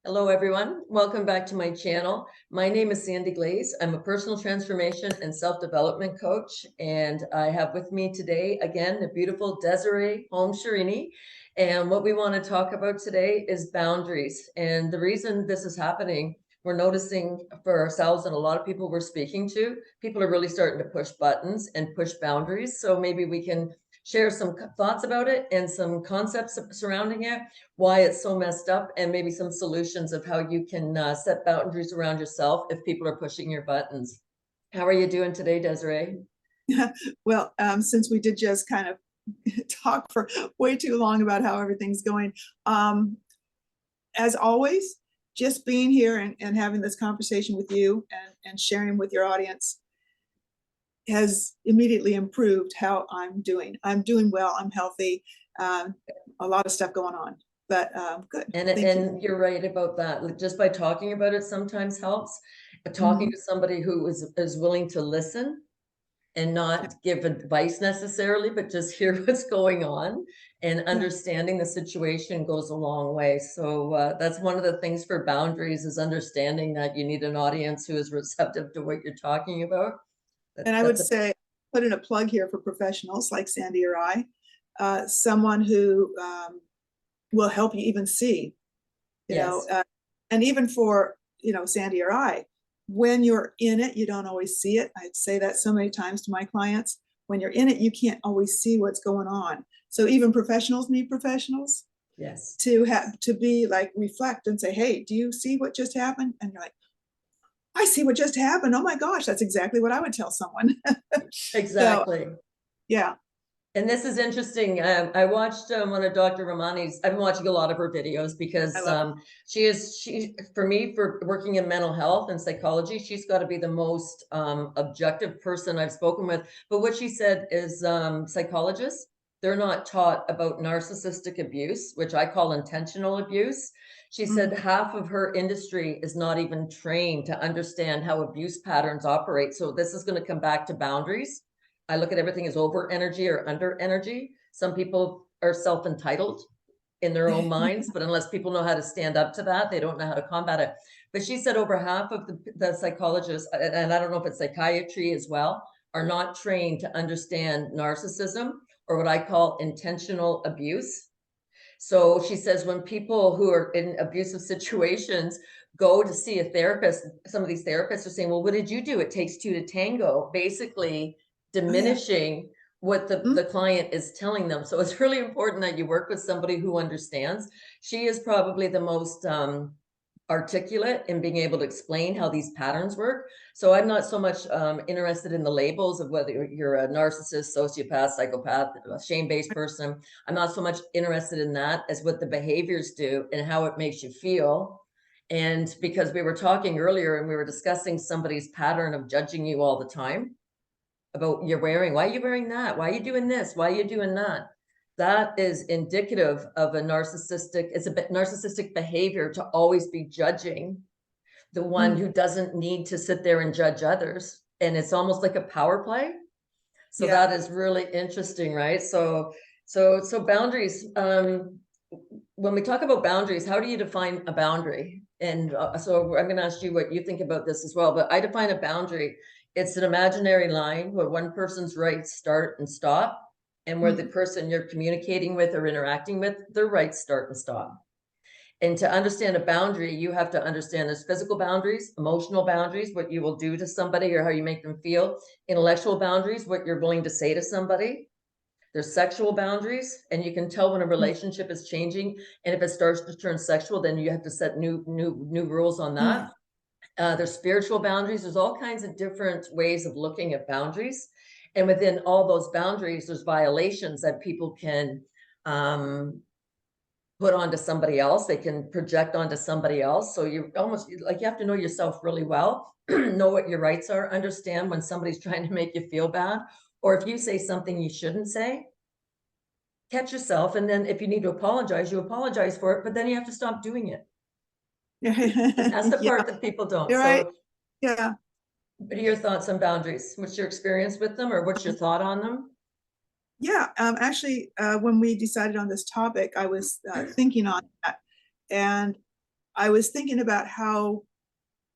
Hello, everyone. Welcome back to my channel. My name is Sandy Glaze. I'm a personal transformation and self-development coach, and I have with me today, again, the beautiful Desiree Holmes Scherini. And what we want to talk about today is boundaries. And the reason this is happening, we're noticing for ourselves and a lot of people we're speaking to, people are really starting to push buttons and push boundaries. So maybe we can share some thoughts about it and some concepts surrounding it, why it's so messed up, and maybe some solutions of how you can set boundaries around yourself if people are pushing your buttons. How are you doing today, Desiree? Well, since we did just kind of talk for way too long about how everything's going, as always, just being here and having this conversation with you and sharing with your audience has immediately improved how I'm doing. I'm doing well. I'm healthy. A lot of stuff going on, but good. And you're right about that. Just by talking about it sometimes helps. Talking to somebody who is willing to listen and not give advice necessarily, but just hear what's going on and understanding the situation goes a long way. So that's one of the things for boundaries, is understanding that you need an audience who is receptive to what you're talking about. And I would say, put in a plug here for professionals like Sandy or I, someone who will help you even see, you know, and even for, Sandy or I, when you're in it, you don't always see it. I'd say that so many times to my clients. When you're in it, you can't always see what's going on. So even professionals need professionals. Yes. To be like, reflect and say, hey, do you see what just happened? And you're like, I see what just happened. Oh my gosh, that's exactly what I would tell someone. Exactly. So, yeah. And this is interesting. I watched one of Dr. Ramani's. I've been watching a lot of her videos because she for me, for working in mental health and psychology, she's got to be the most objective person I've spoken with. But what she said is psychologists, they're not taught about narcissistic abuse, which I call intentional abuse. She said half of her industry is not even trained to understand how abuse patterns operate. So this is going to come back to boundaries. I look at everything as over energy or under energy. Some people are self-entitled in their own minds, but unless people know how to stand up to that, they don't know how to combat it. But she said over half of the psychologists, and I don't know if it's psychiatry as well, are not trained to understand narcissism, or what I call intentional abuse. So she says when people who are in abusive situations go to see a therapist, some of these therapists are saying, well, what did you do? It takes two to tango, basically diminishing what the client is telling them. So it's really important that you work with somebody who understands. She is probably the most articulate in being able to explain how these patterns work. So I'm not so much interested in the labels of whether you're a narcissist, sociopath, psychopath, a shame-based person. I'm not so much interested in that as what the behaviors do and how it makes you feel. And because we were talking earlier and we were discussing somebody's pattern of judging you all the time about you're wearing, why are you wearing that? Why are you doing this? Why are you doing that? That is indicative of a narcissistic, it's a bit narcissistic behavior to always be judging the one who doesn't need to sit there and judge others. And it's almost like a power play. So that is really interesting, right? So boundaries, when we talk about boundaries, how do you define a boundary? And so I'm going to ask you what you think about this as well, but I define a boundary. It's an imaginary line where one person's rights start and stop, and where the person you're communicating with or interacting with, their rights start and stop. And to understand a boundary, you have to understand there's physical boundaries, emotional boundaries, what you will do to somebody or how you make them feel, intellectual boundaries, what you're willing to say to somebody. There's sexual boundaries, and you can tell when a relationship is changing. And if it starts to turn sexual, then you have to set new rules on that. There's spiritual boundaries. There's all kinds of different ways of looking at boundaries. And within all those boundaries, there's violations that people can put onto somebody else. They can project onto somebody else. So you almost like you have to know yourself really well, know what your rights are, understand when somebody's trying to make you feel bad, or if you say something you shouldn't say, catch yourself. And then if you need to apologize, you apologize for it, but then you have to stop doing it. That's the part that people don't. You're right. Yeah. What are your thoughts on boundaries? What's your experience with them, or what's your thought on them? Yeah, actually, when we decided on this topic, I was thinking on that. And I was thinking about how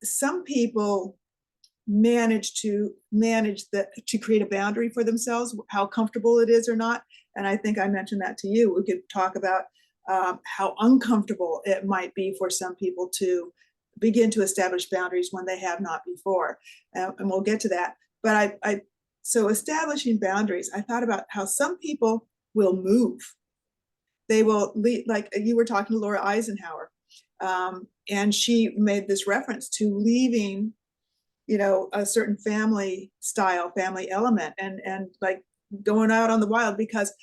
some people to create a boundary for themselves, how comfortable it is or not. And I think I mentioned that to you. We could talk about how uncomfortable it might be for some people to begin to establish boundaries when they have not before. And we'll get to that. But so establishing boundaries, I thought about how some people will move. They will leave, like you were talking to Laura Eisenhower, and she made this reference to leaving, a certain family style, family element, and like going out on the wild because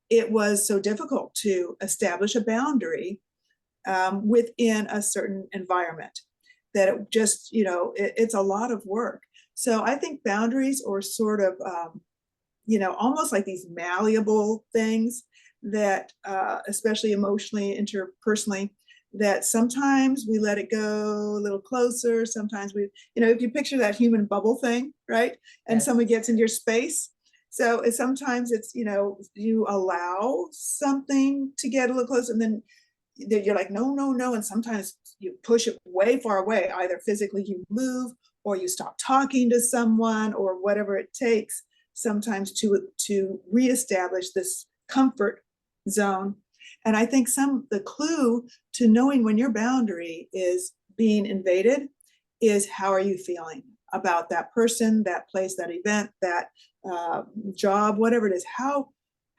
it was so difficult to establish a boundary within a certain environment that it just, it's a lot of work. So I think boundaries are sort of, almost like these malleable things that, especially emotionally, interpersonally, that sometimes we let it go a little closer. Sometimes we, if you picture that human bubble thing, right? And Yes. someone gets in your space. So sometimes it's, you allow something to get a little closer and then you're like, no, no, no. And sometimes you push it way far away, either physically you move or you stop talking to someone or whatever it takes sometimes to reestablish this comfort zone. And I think the clue to knowing when your boundary is being invaded is how are you feeling about that person, that place, that event, that job, whatever it is. How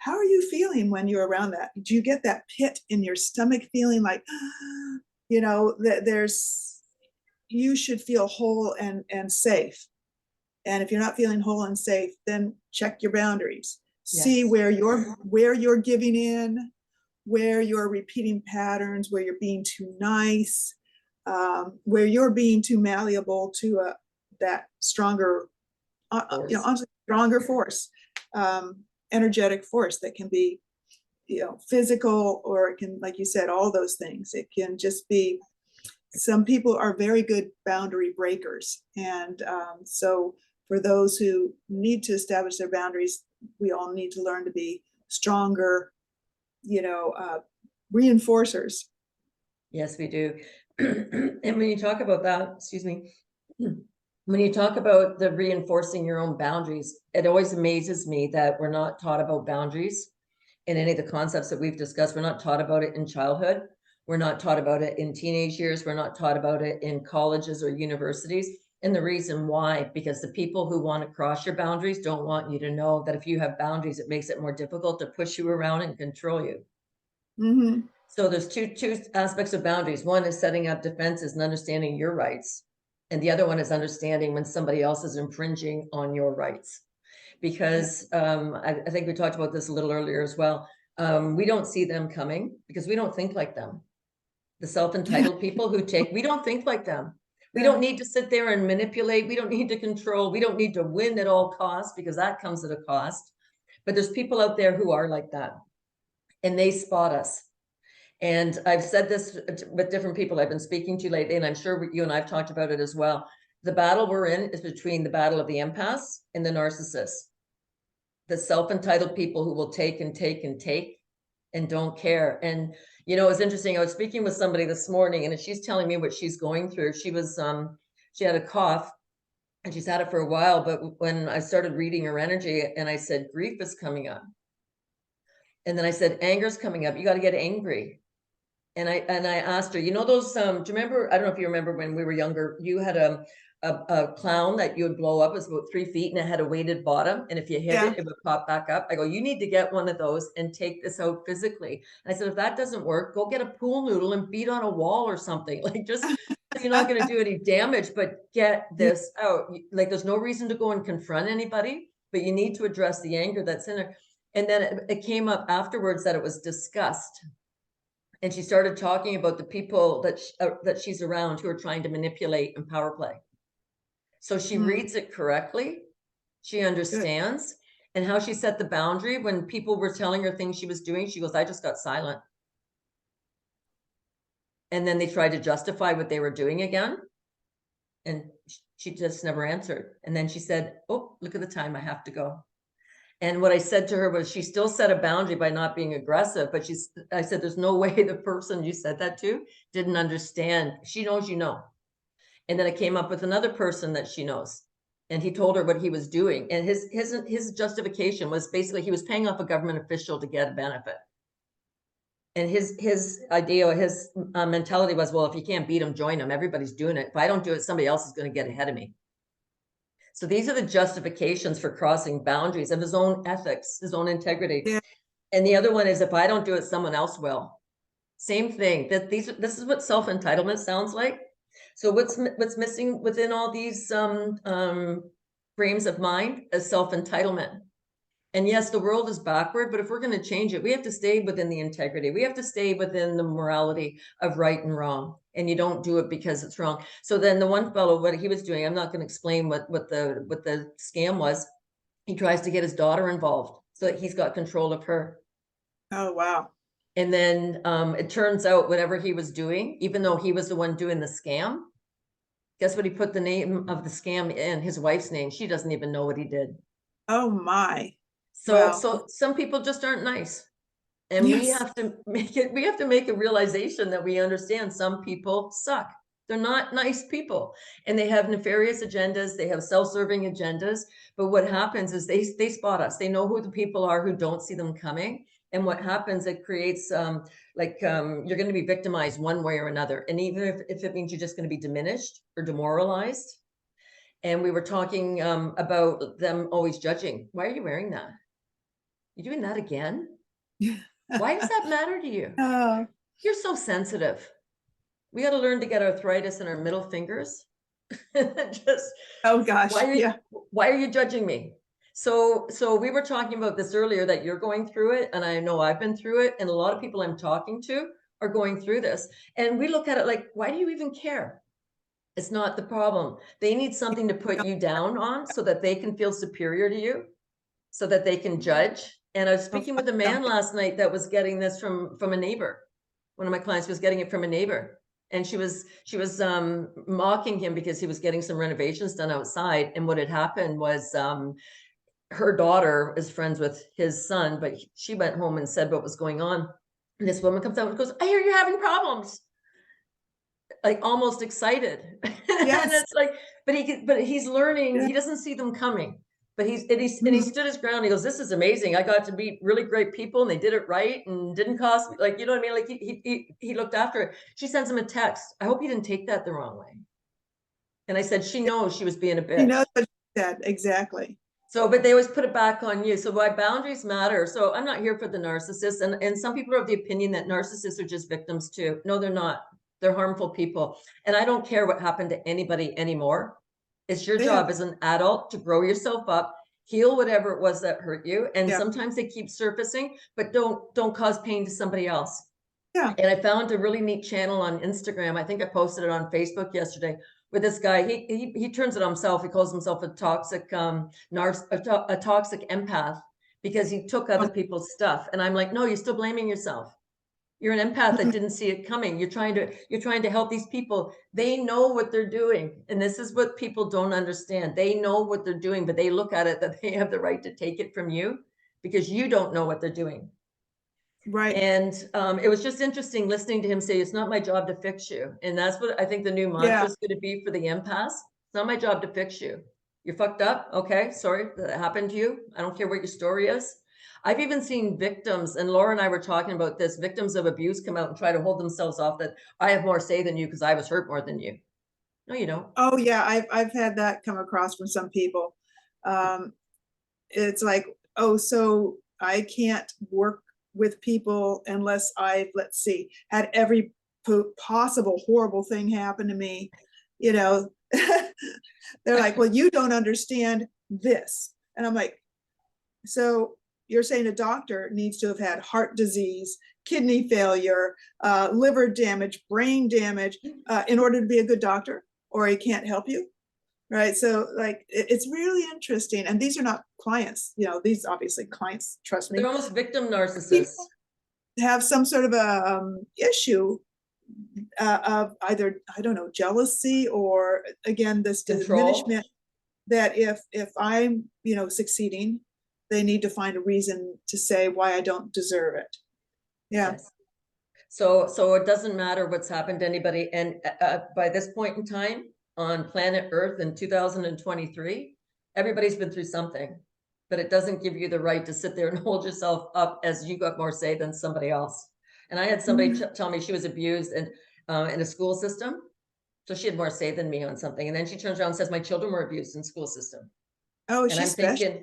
are you feeling when you're around that? Do you get that pit in your stomach feeling like, that you should feel whole and safe. And if you're not feeling whole and safe, then check your boundaries. Yes. See where you're giving in, where you're repeating patterns, where you're being too nice, where you're being too malleable to that stronger, stronger force, energetic force that can be, physical, or it can, like you said, all those things. It can just be, some people are very good boundary breakers. And so for those who need to establish their boundaries, we all need to learn to be stronger, reinforcers. Yes, we do. And when you talk about that, excuse me, when you talk about the reinforcing your own boundaries, it always amazes me that we're not taught about boundaries in any of the concepts that we've discussed. We're not taught about it in childhood. We're not taught about it in teenage years. We're not taught about it in colleges or universities. And the reason why, because the people who want to cross your boundaries don't want you to know that if you have boundaries, it makes it more difficult to push you around and control you. Mm-hmm. So there's two aspects of boundaries. One is setting up defenses and understanding your rights. And the other one is understanding when somebody else is infringing on your rights. Because I think we talked about this a little earlier as well. We don't see them coming because we don't think like them. The self-entitled people we don't think like them. We don't need to sit there and manipulate. We don't need to control. We don't need to win at all costs because that comes at a cost. But there's people out there who are like that and they spot us. And I've said this with different people I've been speaking to lately, and I'm sure you and I've talked about it as well. The battle we're in is between the battle of the empaths and the narcissists. The self-entitled people who will take and take and take and don't care. And it was interesting. I was speaking with somebody this morning and she's telling me what she's going through. She had a cough and she's had it for a while, but when I started reading her energy and I said, grief is coming up. And then I said, anger's coming up. You got to get angry. And I asked her, those, do you remember, I don't know if you remember when we were younger, you had a clown that you would blow up. It was about 3 feet and it had a weighted bottom. And if you hit it, it would pop back up. I go, you need to get one of those and take this out physically. And I said, if that doesn't work, go get a pool noodle and beat on a wall or something. Like just, you're not going to do any damage, but get this out. Like there's no reason to go and confront anybody, but you need to address the anger that's in her. And then it came up afterwards that it was disgust. And she started talking about the people that she's around who are trying to manipulate and power play. So she reads it correctly. She understands. And how she set the boundary when people were telling her things she was doing, she goes, I just got silent. And then they tried to justify what they were doing again. And she just never answered. And then she said, oh, look at the time, I have to go. And what I said to her was, she still set a boundary by not being aggressive, but I said, there's no way the person you said that to didn't understand. She knows, you know. And then I came up with another person that she knows. And he told her what he was doing. And his justification was basically he was paying off a government official to get a benefit. And his idea, his mentality was, well, if you can't beat him, join him. Everybody's doing it. If I don't do it, somebody else is going to get ahead of me. So these are the justifications for crossing boundaries of his own ethics, his own integrity. Yeah. And the other one is, if I don't do it, someone else will. Same thing. This is what self-entitlement sounds like. So what's missing within all these frames of mind is self-entitlement. And yes, the world is backward, but if we're going to change it, we have to stay within the integrity. We have to stay within the morality of right and wrong. And you don't do it because it's wrong. So then the one fellow, what he was doing, I'm not going to explain what the scam was. He tries to get his daughter involved so that he's got control of her. Oh, wow. And then it turns out whatever he was doing, even though he was the one doing the scam, guess what? He put the name of the scam in, his wife's name. She doesn't even know what he did. Oh my. So, Wow. so some people just aren't nice. And Yes. we have to make a realization that we understand some people suck. They're not nice people, and they have nefarious agendas. They have self-serving agendas. But what happens is they spot us. They know who the people are who don't see them coming. And what happens, it creates you're going to be victimized one way or another. And even if it means you're just going to be diminished or demoralized. And we were talking about them always judging. Why are you wearing that? You're doing that again? Why does that matter to you? You're so sensitive. We got to learn to get arthritis in our middle fingers. Just, oh gosh, why are you judging me? So we were talking about this earlier, that you're going through it, and I know I've been through it, and a lot of people I'm talking to are going through this. And we look at it like, why do you even care? It's not the problem. They need something to put you down on so that they can feel superior to you, so that they can judge. And I was speaking with a man last night that was getting this from a neighbor. One of my clients was getting it from a neighbor, and she was mocking him because he was getting some renovations done outside. And what had happened was her daughter is friends with his son, but she went home and said what was going on. And this woman comes out and goes, "I hear you're having problems." Like almost excited. Yes. And it's like, but he's learning. Yeah. He doesn't see them coming. But he stood his ground. He goes, "This is amazing. I got to meet really great people, and they did it right and didn't cost me." Like, you know what I mean? Like he looked after it. She sends him a text. "I hope you didn't take that the wrong way." And I said, she knows she was being a bitch. She knows what she said, exactly. So, but they always put it back on you. So why boundaries matter. So I'm not here for the narcissists. And some people are of the opinion that narcissists are just victims too. No, they're not. They're harmful people. And I don't care what happened to anybody anymore. It's your job as an adult to grow yourself up, heal whatever it was that hurt you. And sometimes they keep surfacing, but don't cause pain to somebody else. Yeah. And I found a really neat channel on Instagram. I think I posted it on Facebook yesterday, with this guy. He turns it on himself. He calls himself a toxic a toxic empath, because he took other people's stuff. And I'm like, no, you're still blaming yourself. You're an empath that didn't see it coming. You're trying to help these people. They know what they're doing. And this is what people don't understand. They know what they're doing, but they look at it that they have the right to take it from you because you don't know what they're doing. Right. And it was just interesting listening to him say, "It's not my job to fix you." And that's what I think the new mantra is going to be for the empaths. It's not my job to fix you. You're fucked up. Okay, sorry that happened to you. I don't care what your story is. I've even seen victims, and Laura and I were talking about this, victims of abuse come out and try to hold themselves off that I have more say than you because I was hurt more than you. No, you don't. Oh yeah, I've had that come across from some people. It's like, oh, so I can't work with people unless I've, let's see, had every possible horrible thing happen to me. You know, they're like, well, you don't understand this. And I'm like, so you're saying a doctor needs to have had heart disease, kidney failure, liver damage, brain damage, in order to be a good doctor, or he can't help you? Right. So like, it's really interesting. And these are not clients, you know, these obviously clients, trust me. They're almost victim narcissists. People have some sort of a issue of either, I don't know, jealousy, or again, this diminishment that if I'm, you know, succeeding, they need to find a reason to say why I don't deserve it. Yeah. Yes. So it doesn't matter what's happened to anybody. And by this point in time on planet Earth in 2023, everybody's been through something, but it doesn't give you the right to sit there and hold yourself up as you got more say than somebody else. And I had somebody tell me she was abused in a school system. So she had more say than me on something. And then she turns around and says, my children were abused in school system. Oh, And she's special.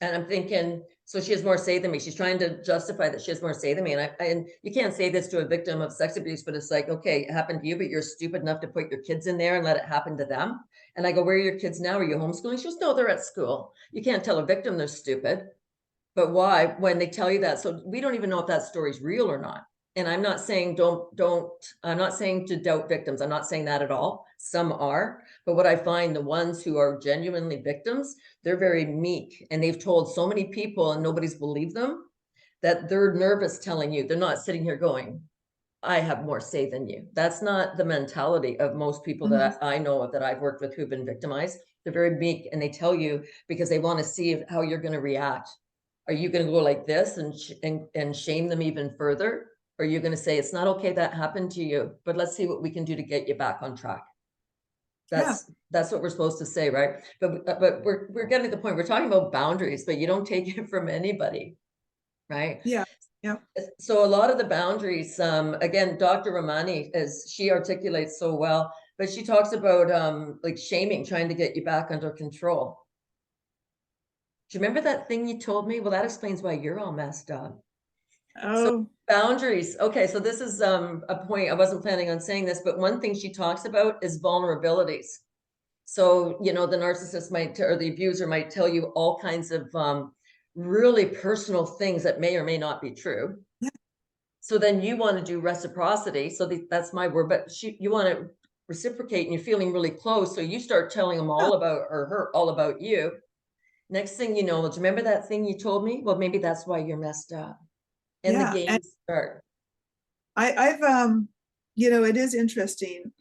I'm thinking, so she has more say than me. She's trying to justify that she has more say than me. And you can't say this to a victim of sex abuse, but it's like, okay, it happened to you, but you're stupid enough to put your kids in there and let it happen to them. And I go, where are your kids now? Are you homeschooling? She goes, no, they're at school. You can't tell a victim they're stupid. But why, when they tell you that? So we don't even know if that story's real or not. And I'm not saying I'm not saying to doubt victims. I'm not saying that at all. Some are, but what I find, the ones who are genuinely victims, they're very meek, and they've told so many people and nobody's believed them that they're nervous telling you. They're not sitting here going, I have more say than you. That's not the mentality of most people that I know of, that I've worked with, who've been victimized. They're very meek, and they tell you because they want to see how you're going to react. Are you going to go like this and shame them even further? Or are you going to say, it's not okay that happened to you, but let's see what we can do to get you back on track? That's what we're supposed to say, right? But we're getting to the point, we're talking about boundaries, but you don't take it from anybody, right? Yeah. Yeah. So a lot of the boundaries, again, Dr. Ramani, as she articulates so well, but she talks about like shaming, trying to get you back under control. Do you remember that thing you told me? Well, that explains why you're all messed up. Oh. So boundaries. Okay, so this is a point, I wasn't planning on saying this, but one thing she talks about is vulnerabilities. So, you know, the narcissist might, or the abuser might tell you all kinds of really personal things that may or may not be true. Yeah. So then you want to do reciprocity. So that's my word, but you want to reciprocate, and you're feeling really close. So you start telling them all about, or her all about you. Next thing you know, do you remember that thing you told me? Well, maybe that's why you're messed up. And the games start. I've you know, it is interesting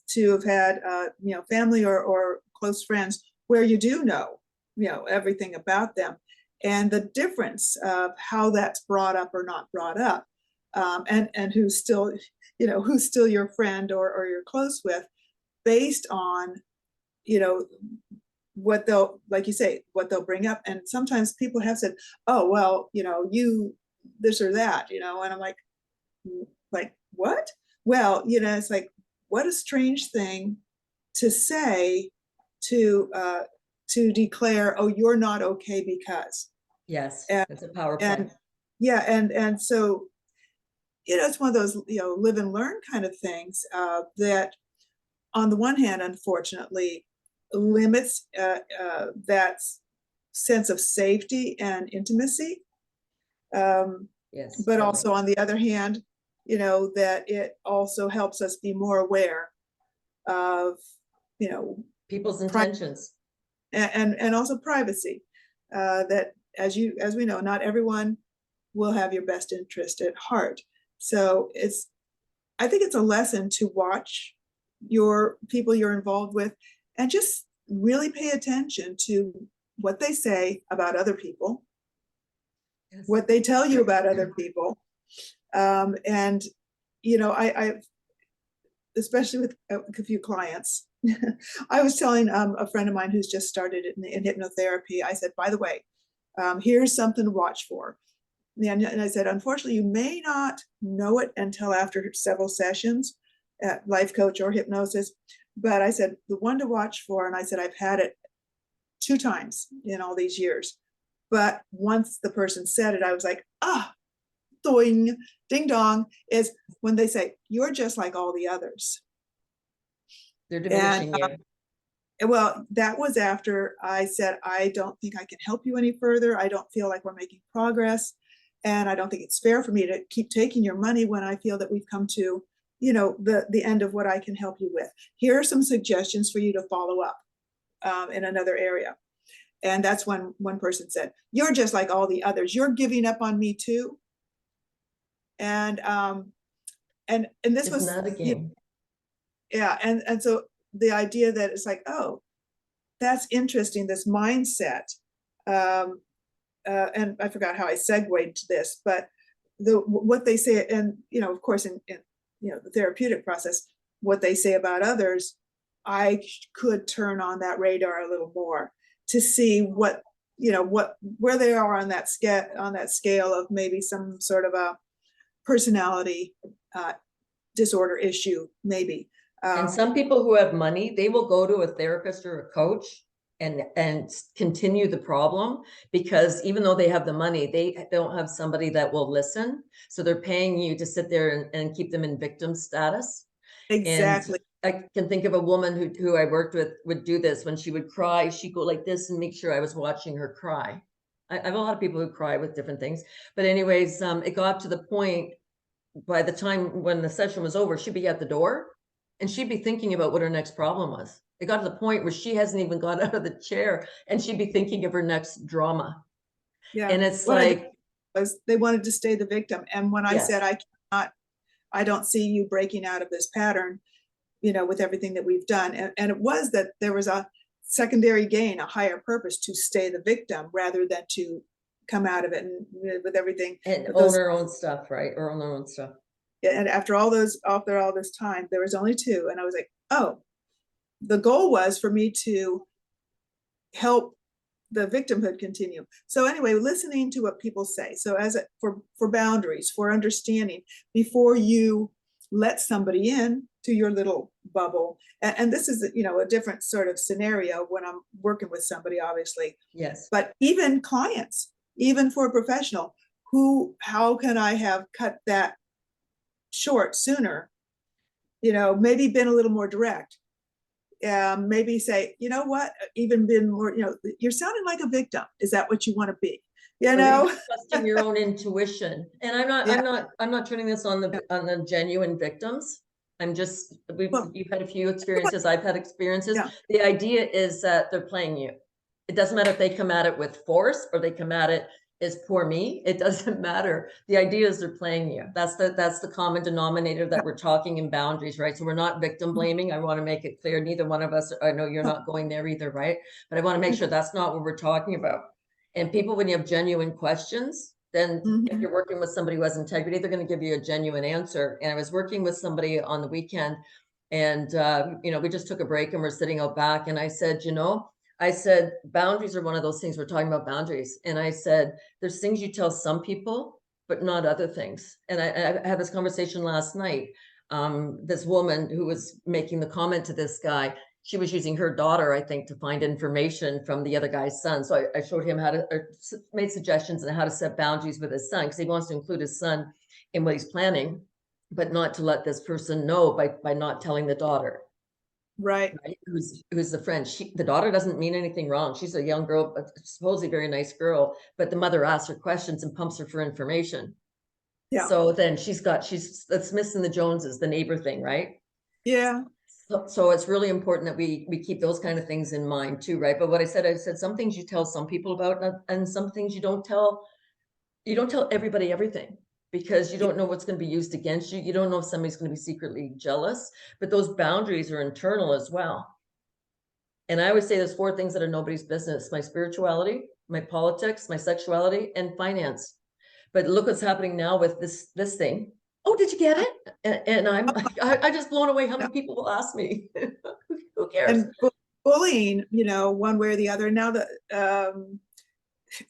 to have had you know, family or close friends where you do know, you know, everything about them, and the difference of how that's brought up or not brought up, and who's still, you know, who's still your friend or you're close with, based on, you know, what they'll, like you say, what they'll bring up. And sometimes people have said, oh, well, you know, you this or that, you know, and I'm like, what? Well, you know, it's like, what a strange thing to say, to declare, oh, you're not okay because. Yes, it's a power play. And yeah, and so, you know, it's one of those, you know, live and learn kind of things that on the one hand, unfortunately, limits that sense of safety and intimacy. Yes, but also on the other hand, you know, that it also helps us be more aware of, you know, people's intentions and also privacy. That as we know, not everyone will have your best interest at heart. So I think it's a lesson to watch your people you're involved with and just really pay attention to what they say about other people, yes, what they tell you about other people. And, you know, I've, especially with a few clients, I was telling a friend of mine who's just started in hypnotherapy, I said, by the way, here's something to watch for. And I said, unfortunately, you may not know it until after several sessions at life coach or hypnosis. But I said, the one to watch for, and I said, I've had it 2 times in all these years. But once the person said it, I was like, doing, ding dong, is when they say, you're just like all the others. They're diminishing you. Well, that was after I said, I don't think I can help you any further. I don't feel like we're making progress. And I don't think it's fair for me to keep taking your money when I feel that we've come to, you know, the end of what I can help you with. Here are some suggestions for you to follow up in another area. And that's when one person said, you're just like all the others. You're giving up on me too. And this was not a game. Yeah. And so the idea that it's like, oh, that's interesting, this mindset and I forgot how I segued to this, but what they say, and of course, in the therapeutic process, what they say about others, I could turn on that radar a little more to see what where they are on that scale of maybe some sort of a personality disorder issue, maybe. And some people who have money, they will go to a therapist or a coach and continue the problem, because even though they have the money, they don't have somebody that will listen. So they're paying you to sit there and keep them in victim status. Exactly. And I can think of a woman who I worked with would do this. When she would cry, she'd go like this and make sure I was watching her cry. I have a lot of people who cry with different things. But anyways, it got to the point, by the time when the session was over, she'd be at the door and she'd be thinking about what her next problem was. It got to the point where she hasn't even got out of the chair and she'd be thinking of her next drama. Yeah. And it's what like, was they wanted to stay the victim. And when I yes. said, I don't see you breaking out of this pattern, with everything that we've done. And it was that there was a secondary gain, a higher purpose to stay the victim rather than to come out of it and with everything. And own her own stuff, right? Or own her own stuff. And after all this time, there was only 2. And I was like, oh, the goal was for me to help the victimhood continue. So anyway, listening to what people say. So for boundaries, for understanding, before you let somebody in to your little bubble. And this is, a different sort of scenario when I'm working with somebody, obviously. Yes. But even clients, even for a professional, how can I have cut that short sooner? Maybe been a little more direct. Maybe say, what, even been more, you're sounding like a victim. Is that what you want to be? Trusting your own intuition. And I'm not turning this on the genuine victims. You've had a few experiences, I've had experiences. Yeah. The idea is that they're playing you. It doesn't matter if they come at it with force or they come at it as poor me. It doesn't matter. The idea is they're playing you. That's the common denominator that we're talking in boundaries, right? So we're not victim blaming. I want to make it clear. Neither one of us, I know you're not going there either, right? But I want to make sure that's not what we're talking about. And people, when you have genuine questions, then if you're working with somebody who has integrity, they're going to give you a genuine answer. And I was working with somebody on the weekend and, we just took a break and we're sitting out back. And I said, boundaries are one of those things. We're talking about boundaries. And I said, there's things you tell some people, but not other things. And I had this conversation last night. This woman who was making the comment to this guy, she was using her daughter, I think, to find information from the other guy's son. So I showed him made suggestions on how to set boundaries with his son, because he wants to include his son in what he's planning, but not to let this person know by not telling the daughter. Right. Who's the friend. The daughter doesn't mean anything wrong. She's a young girl, supposedly very nice girl, but the mother asks her questions and pumps her for information. Yeah. So then that's missing the Joneses, the neighbor thing, right? Yeah. So it's really important that we keep those kind of things in mind too, right? But what I said some things you tell some people about, and some things you don't tell everybody everything, because you don't know what's going to be used against you. You don't know if somebody's going to be secretly jealous, but those boundaries are internal as well. And I always say there's 4 things that are nobody's business: my spirituality, my politics, my sexuality, and finance. But look what's happening now with this thing. Oh, did you get it? And I just blown away how many people will ask me. Who cares? And bullying, one way or the other. Now that and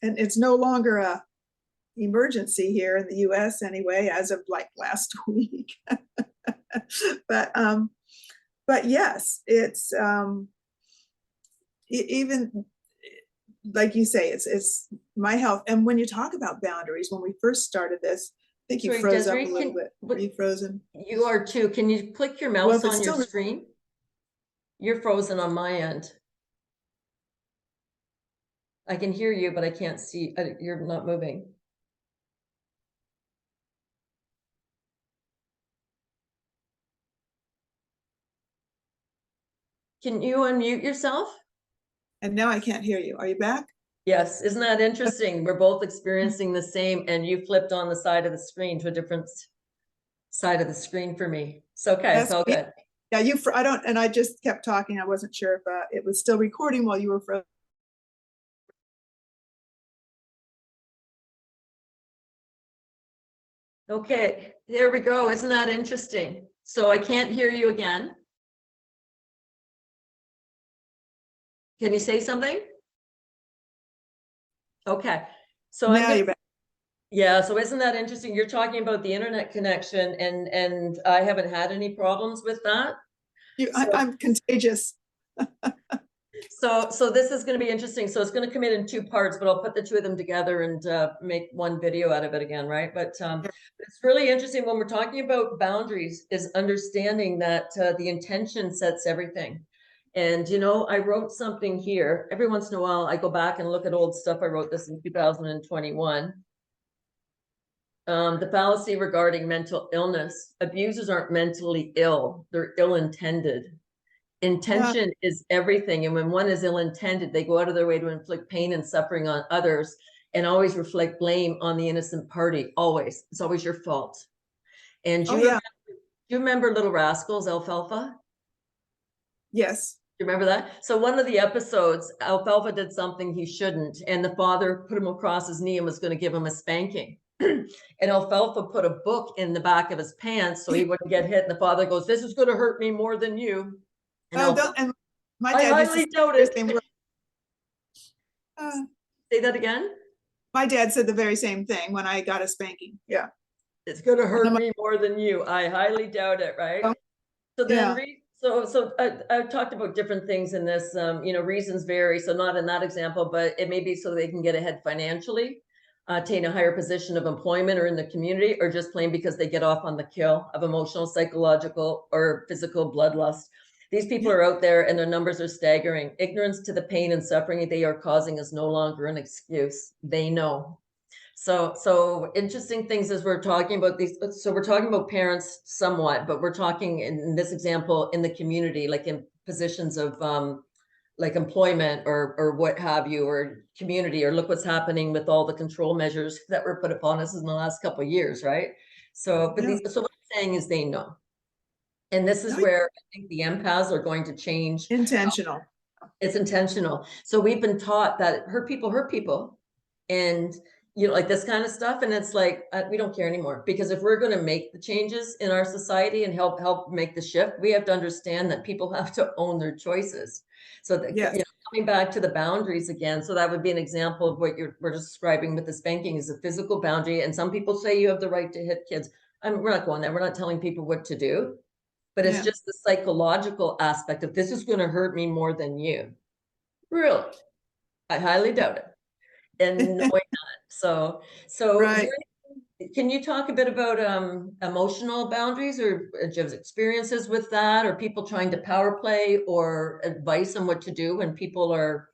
it's no longer a emergency here in the US anyway, as of like last week. But yes, it's even like you say, it's my health. And when you talk about boundaries, when we first started this, I think you froze Desiree, up a little bit. Are you frozen? You are too. Can you click your mouse on your screen? You're frozen on my end. I can hear you, but I can't see. You're not moving. Can you unmute yourself? And now I can't hear you. Are you back? Yes. Isn't that interesting? We're both experiencing the same, and you flipped on the side of the screen to a different side of the screen for me. It's okay. It's all good. Yeah, and I just kept talking. I wasn't sure if it was still recording while you were frozen. Okay, there we go. Isn't that interesting? So I can't hear you again. Can you say something? Okay. So Now you're back. yeah, so isn't that interesting? You're talking about the internet connection and I haven't had any problems with that. I'm contagious. So this is going to be interesting. So it's going to come in two parts, but I'll put the two of them together and make one video out of it again, right? But it's really interesting when we're talking about boundaries is understanding that the intention sets everything. And, you know, I wrote something here. Every once in a while, I go back and look at old stuff. I wrote this in 2021. The fallacy regarding mental illness. Abusers aren't mentally ill. They're ill-intended. Intention is everything. And when one is ill-intended, they go out of their way to inflict pain and suffering on others and always reflect blame on the innocent party. Always. It's always your fault. And do you remember Little Rascals, Alfalfa? Yes. Do you remember that? So one of the episodes, Alfalfa did something he shouldn't, and the father put him across his knee and was going to give him a spanking. And Alfalfa put a book in the back of his pants so he wouldn't get hit. And the father goes, "This is going to hurt me more than you." And my I dad highly doubt it. Say that again. My dad said the very same thing when I got a spanking. Yeah. It's going to hurt me more than you. I highly doubt it, right? Oh, So then, so I've talked about different things in this, you know, reasons vary. So not in that example, but it may be so they can get ahead financially, attain a higher position of employment or in the community, or just plain because they get off on the kill of emotional, psychological, or physical bloodlust. These people are out there and their numbers are staggering. Ignorance to the pain and suffering they are causing is no longer an excuse. They know. So interesting things as we're talking about these. So we're talking about parents somewhat, but we're talking in this example in the community, like in positions of like employment or what have you, or community, or look what's happening with all the control measures that were put upon us in the last couple of years, right? So, but so what I'm saying is they know. And this is where I think the empaths are going to change. Intentional. It's intentional. So we've been taught that hurt people. And, you know, like this kind of stuff. And it's like, we don't care anymore, because if we're going to make the changes in our society and help make the shift, we have to understand that people have to own their choices. So that, you know, coming back to the boundaries again. So that would be an example of what we're describing with the spanking is a physical boundary. And some people say you have the right to hit kids. We're not going there. We're not telling people what to do. But it's just the psychological aspect of this is going to hurt me more than you. Really? I highly doubt it. And knowing that. So Right. can you talk a bit about emotional boundaries, or just experiences with that, or people trying to power play, or advice on what to do when people are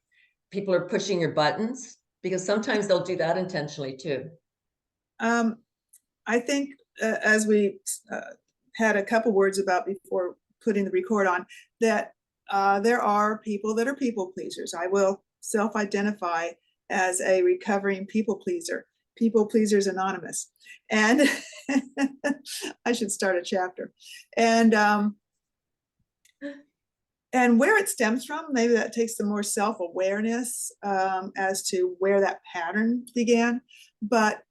pushing your buttons? Because sometimes they'll do that intentionally too. I think as we had a couple words about before putting the record on, that there are people that are people pleasers. I will self-identify as a recovering people pleaser. People Pleasers Anonymous. And I should start a chapter. And where it stems from, maybe that takes some more self-awareness as to where that pattern began. But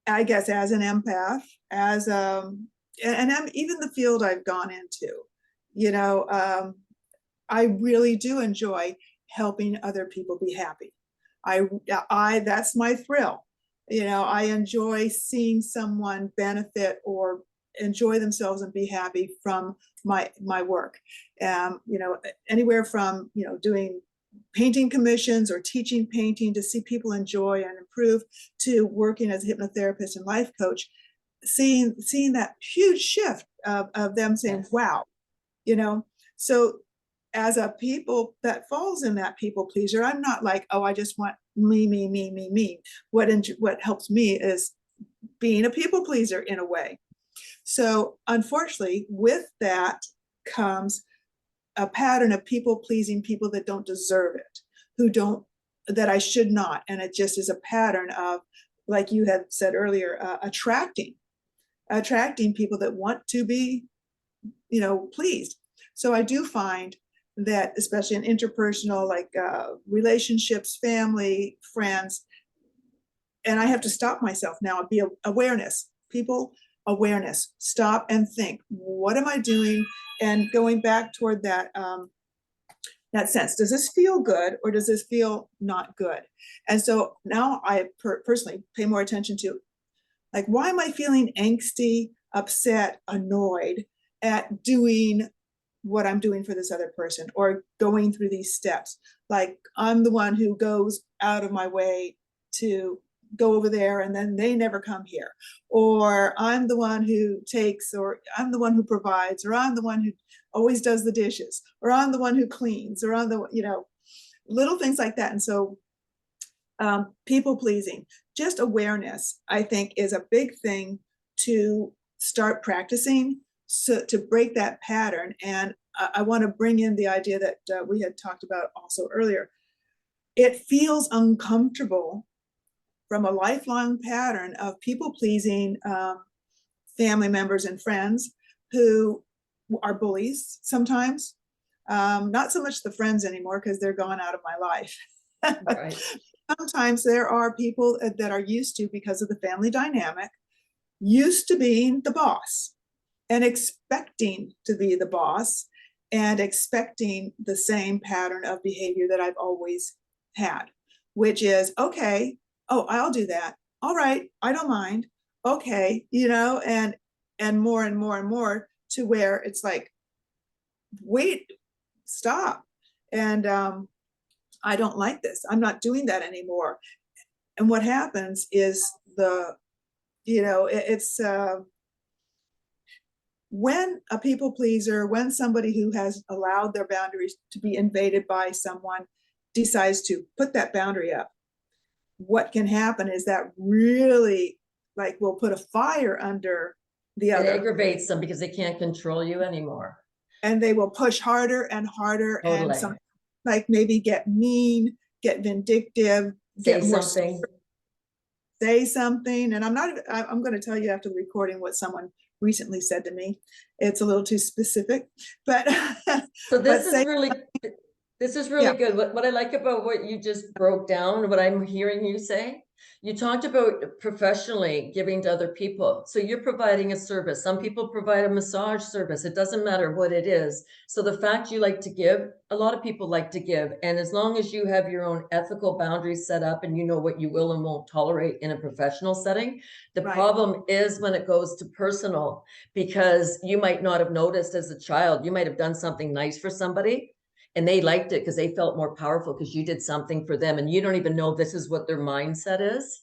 I guess as an empath, as and even the field I've gone into, you know, I really do enjoy helping other people be happy. That's my thrill. You know, I enjoy seeing someone benefit or enjoy themselves and be happy from my work. You know, anywhere from, you know, doing painting commissions or teaching painting to see people enjoy and improve, to working as a hypnotherapist and life coach, seeing that huge shift of them saying, wow, you know. So as a people that falls in that people pleaser, I'm not like, oh, I just want me. What helps me is being a people pleaser in a way. So unfortunately, with that comes a pattern of people pleasing people that don't deserve it, that I should not. And it just is a pattern of, like you had said earlier, attracting people that want to be, you know, pleased. So I do find that, especially in interpersonal, like relationships, family, friends, and I have to stop myself now and be awareness, people, awareness, stop and think, what am I doing? And going back toward that, that sense, does this feel good or does this feel not good? And so now I personally pay more attention to, like, why am I feeling angsty, upset, annoyed at doing what I'm doing for this other person or going through these steps? Like, I'm the one who goes out of my way to go over there and then they never come here. Or I'm the one who takes, or I'm the one who provides, or I'm the one who always does the dishes, or I'm the one who cleans, or I'm the, little things like that. And so people pleasing, just awareness, I think, is a big thing to start practicing, so to break that pattern. And I want to bring in the idea that we had talked about also earlier. It feels uncomfortable from a lifelong pattern of people pleasing family members and friends who are bullies sometimes. Not so much the friends anymore because they're gone out of my life. Right. Sometimes there are people that are used to, because of the family dynamic, used to being the boss and expecting to be the boss and expecting the same pattern of behavior that I've always had, which is, okay, oh, I'll do that. All right, I don't mind. Okay, and more and more and more, to where it's like, wait, stop. And I don't like this. I'm not doing that anymore. And what happens is it's when a people pleaser, when somebody who has allowed their boundaries to be invaded by someone decides to put that boundary up, what can happen is that really, like, will put a fire under the It other. aggravates them because they can't control you anymore. And they will push harder and harder. Totally. And some, like, maybe get mean, get vindictive, Say get more something. Say something. And I'm going to tell you after the recording what someone recently said to me. It's a little too specific, but so this but is really yeah. good. What I like about what you just broke down, what I'm hearing you say, you talked about professionally giving to other people. So you're providing a service. Some people provide a massage service. It doesn't matter what it is. So the fact you like to give, a lot of people like to give. And as long as you have your own ethical boundaries set up and you know what you will and won't tolerate in a professional setting, the Right. problem is when it goes to personal, because you might not have noticed as a child, you might have done something nice for somebody and they liked it because they felt more powerful because you did something for them and you don't even know this is what their mindset is.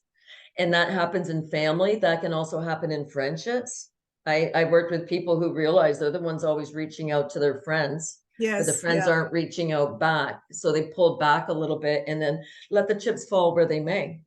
And that happens in family. That can also happen in friendships. I worked with people who realize they're the ones always reaching out to their friends, but the Yes. friends Yeah. aren't reaching out back. So they pulled back a little bit and then let the chips fall where they may.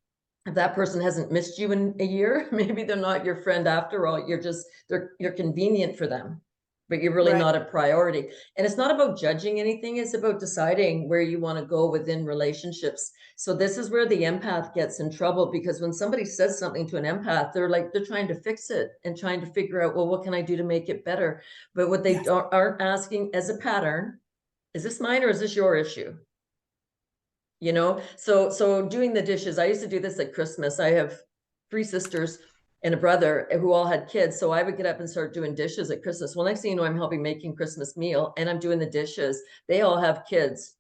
If that person hasn't missed you in a year, maybe they're not your friend after all. You're convenient for them, but you're really Right. not a priority. And it's not about judging anything. It's about deciding where you want to go within relationships. So this is where the empath gets in trouble, because when somebody says something to an empath, they're trying to fix it and trying to figure out, well, what can I do to make it better? But what they Yes. aren't asking as a pattern, is this mine or is this your issue? So doing the dishes, I used to do this at Christmas. I have 3 sisters and a brother who all had kids. So I would get up and start doing dishes at Christmas. Well, next thing you know, I'm helping making Christmas meal and I'm doing the dishes. They all have kids,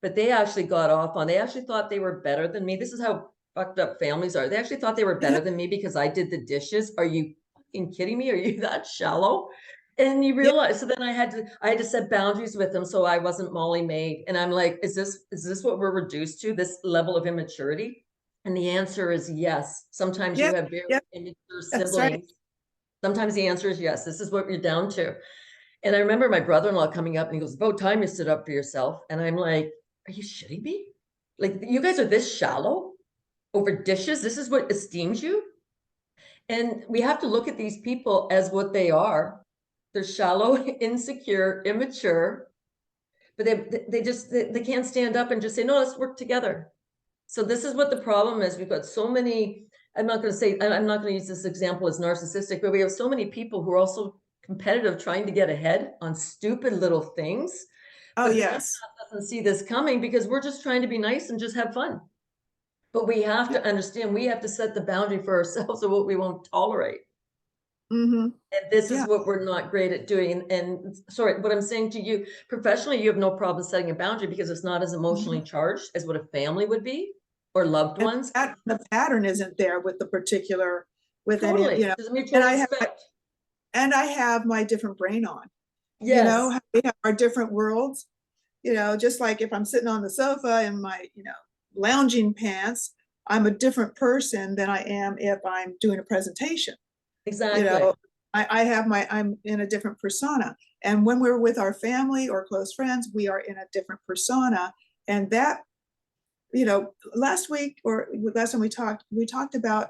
but they actually they actually thought they were better than me. This is how fucked up families are. They actually thought they were better than me because I did the dishes. Are you fucking kidding me? Are you that shallow? And you Yeah. realize, so then I had to set boundaries with them so I wasn't Molly Maid. And I'm like, is this what we're reduced to, this level of immaturity? And the answer is yes. Sometimes you Yes. have very Yes. immature That's right. siblings. Sometimes the answer is yes. This is what you're down to. And I remember my brother-in-law coming up and he goes, about time you stood up for yourself. And I'm like, are you shitting me? Like, you guys are this shallow over dishes? This is what esteems you? And we have to look at these people as what they are. They're shallow, insecure, immature, but they can't stand up and just say, no, let's work together. So this is what the problem is. We've got so many, I'm not going to use this example as narcissistic, but we have so many people who are also competitive, trying to get ahead on stupid little things. Oh, But the yes. empath doesn't see this coming because we're just trying to be nice and just have fun. But we have to understand, we have to set the boundary for ourselves of what we won't tolerate. Mm-hmm. And this is Yeah. what we're not great at doing. And sorry, what I'm saying to you, professionally, you have no problem setting a boundary because it's not as emotionally charged as what a family would be or loved And ones. that the pattern isn't there with the particular, with any, Totally. you know, There's mutual and respect. I have my different brain on, you Yes, know, we have our different worlds, you know, just like if I'm sitting on the sofa in my, you know, lounging pants, I'm a different person than I am if I'm doing a presentation. You exactly. know, I have I'm in a different persona. And when we're with our family or close friends, we are in a different persona. And that, you know, last week or last time we talked about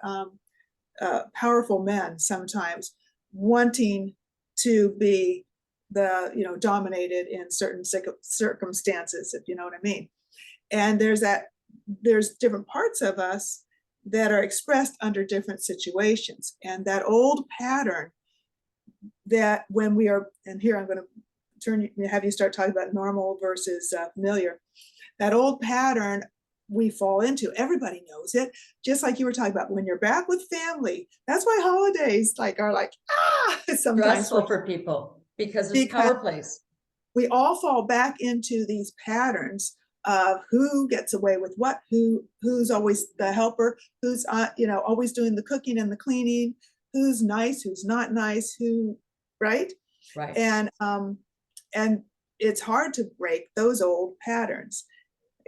powerful men sometimes wanting to be the, you know, dominated in certain circumstances, if you know what I mean. And there's different parts of us that are expressed under different situations. And that old pattern that when we are, and here I'm going to have you start talking about normal versus familiar, that old pattern we fall into. Everybody knows it. Just like you were talking about, when you're back with family, that's why holidays are like, sometimes Stressful for people because there's because power plays. we all fall back into these patterns of who gets away with what, who's always the helper, who's you know, always doing the cooking and the cleaning, who's nice, who's not nice, who, right? Right. And it's hard to break those old patterns.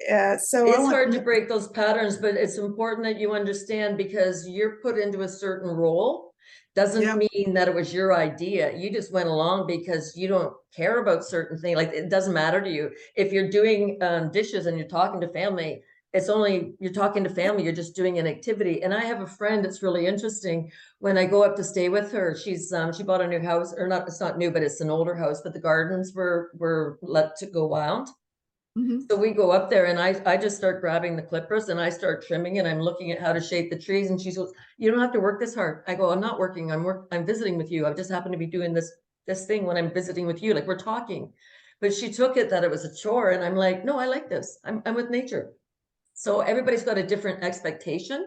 So It's hard to break those patterns, but it's important that you understand, because you're put into a certain role doesn't mean that it was your idea. You just went along because you don't care about certain things. Like, it doesn't matter to you. If you're doing dishes and you're talking to family, it's only, you're talking to family, you're just doing an activity. And I have a friend, it's really interesting. When I go up to stay with her, she bought a new house, or not, it's not new, but it's an older house, but the gardens were let to go wild. So we go up there and I just start grabbing the clippers and I start trimming, and I'm looking at how to shape the trees. And she goes, "You don't have to work this hard." I go, "I'm not working. I'm visiting with you. I just happen to be doing this thing when I'm visiting with you. Like, we're talking." But she took it that it was a chore. And I'm like, "No, I like this. I'm with nature." So everybody's got a different expectation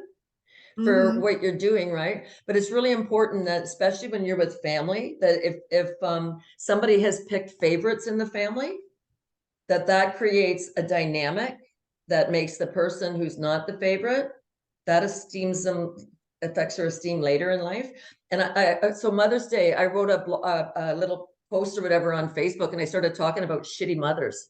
for what you're doing, right? But it's really important that, especially when you're with family, that if somebody has picked favorites in the family, that creates a dynamic that makes the person who's not the favorite, that esteems them, affects their esteem later in life. And so Mother's Day, I wrote a little post or whatever on Facebook, and I started talking about shitty mothers.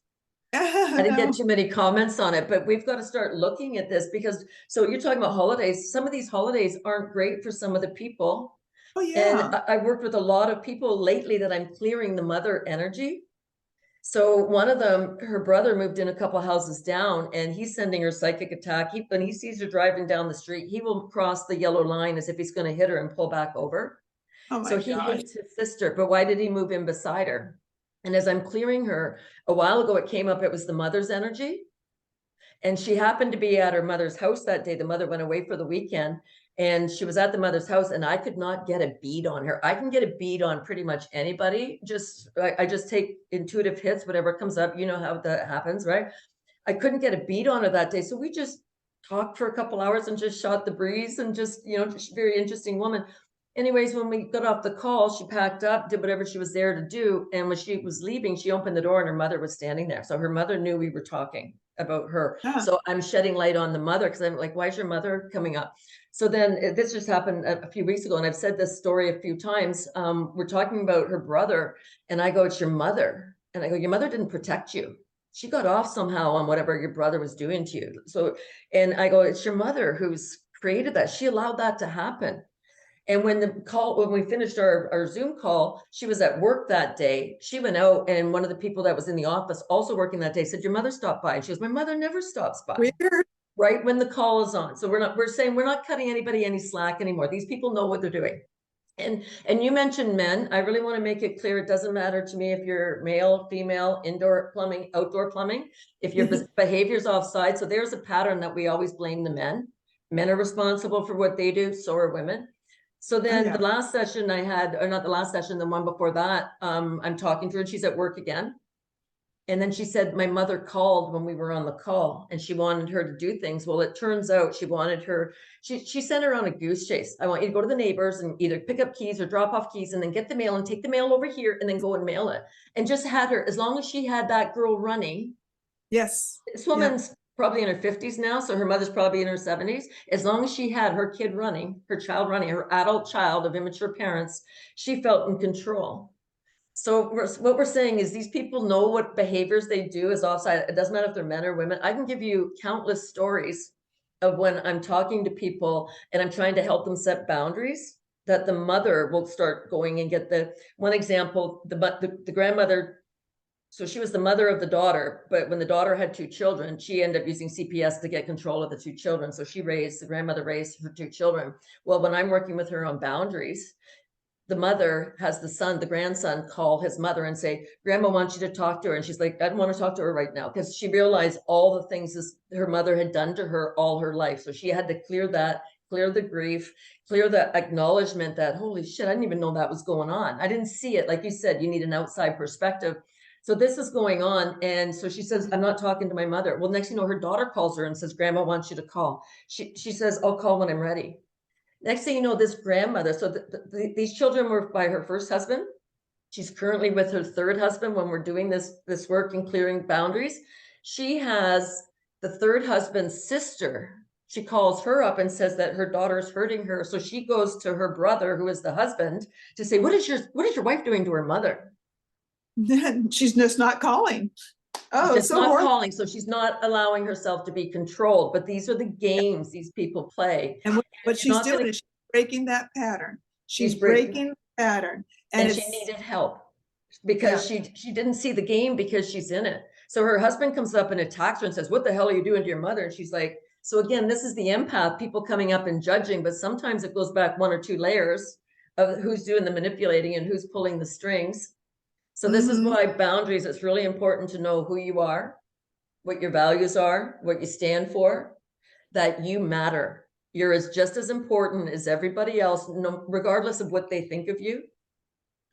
I didn't get too many comments on it, but we've got to start looking at this, because, so you're talking about holidays. Some of these holidays aren't great for some of the people. Oh And yeah. I worked with a lot of people lately that I'm clearing the mother energy. So one of them, her brother moved in a couple houses down, and he's sending her psychic attack. When he sees her driving down the street, he will cross the yellow line as if he's going to hit her and pull back over. Oh So my he gosh. hates his sister, but why did he move in beside her? And as I'm clearing her, a while ago, it came up, it was the mother's energy. And she happened to be at her mother's house that day. The mother went away for the weekend, and she was at the mother's house, and I could not get a bead on her. I can get a bead on pretty much anybody. I just take intuitive hits, whatever comes up. You know how that happens, right? I couldn't get a bead on her that day. So we just talked for a couple hours and just shot the breeze, and just, just very interesting woman. Anyways, when we got off the call, she packed up, did whatever she was there to do. And when she was leaving, she opened the door and her mother was standing there. So her mother knew we were talking about her. Yeah. So I'm shedding light on the mother, because I'm like, why is your mother coming up? So then this just happened a few weeks ago, and I've said this story a few times. We're talking about her brother, and I go, "It's your mother." And I go, "Your mother didn't protect you. She got off somehow on whatever your brother was doing to you." So, and I go, "It's your mother who's created that. She allowed that to happen." And when we finished our Zoom call, she was at work that day. She went out, and one of the people that was in the office also working that day said, "Your mother stopped by." And she goes, "My mother never stops by." Weird. Right when the call is on. So we're saying we're not cutting anybody any slack anymore. These people know what they're doing. And you mentioned men. I really want to make it clear, it doesn't matter to me if you're male, female, indoor plumbing, outdoor plumbing, if your behavior's offside. So there's a pattern that we always blame the men. Men are responsible for what they do, so are women. So then the last session I had, or not the last session, the one before that, I'm talking to her, and she's at work again. And then she said, my mother called when we were on the call and she wanted her to do things. Well, it turns out she wanted her, she sent her on a goose chase. I want you to go to the neighbors and either pick up keys or drop off keys and then get the mail and take the mail over here and then go and mail it. And just had her, as long as she had that girl running. Yes. This woman's probably in her 50s now, so her mother's probably in her 70s. As long as she had her kid running, her child running, her adult child of immature parents, she felt in control. So what we're saying is these people know what behaviors they do is offside. It doesn't matter if they're men or women. I can give you countless stories of when I'm talking to people and I'm trying to help them set boundaries, that the mother will start going and get the one example, the grandmother. So she was the mother of the daughter, but when the daughter had 2 children, she ended up using CPS to get control of the 2 children. So the grandmother raised her 2 children. Well, when I'm working with her on boundaries, the mother has the grandson call his mother and say, Grandma wants you to talk to her. And she's like, I don't want to talk to her right now, because she realized all the things her mother had done to her all her life. So she had to clear the grief, clear the acknowledgement that, holy shit, I didn't even know that was going on. I didn't see it. Like you said, you need an outside perspective. So this is going on. And so she says, I'm not talking to my mother. Well, next, her daughter calls her and says, Grandma wants you to call. She says, I'll call when I'm ready. Next thing you know, this grandmother, so these children were by her first husband. She's currently with her 3rd husband when we're doing this work and clearing boundaries. She has the 3rd husband's sister. She calls her up and says that her daughter's hurting her. So she goes to her brother, who is the husband, to say, what is your wife doing to her mother? She's just not calling. Oh, she's so not horrible. calling, so she's not allowing herself to be controlled. But these are the games these people play. And what she's doing gonna, is she's breaking that pattern. She's breaking breaking the pattern. And she needed help because she didn't see the game because she's in it. So her husband comes up and attacks her and says, what the hell are you doing to your mother? And she's like, so again, this is the empath, people coming up and judging, but sometimes it goes back 1 or 2 layers of who's doing the manipulating and who's pulling the strings. So this is why boundaries, it's really important to know who you are, what your values are, what you stand for, that you matter. You're just as important as everybody else, regardless of what they think of you.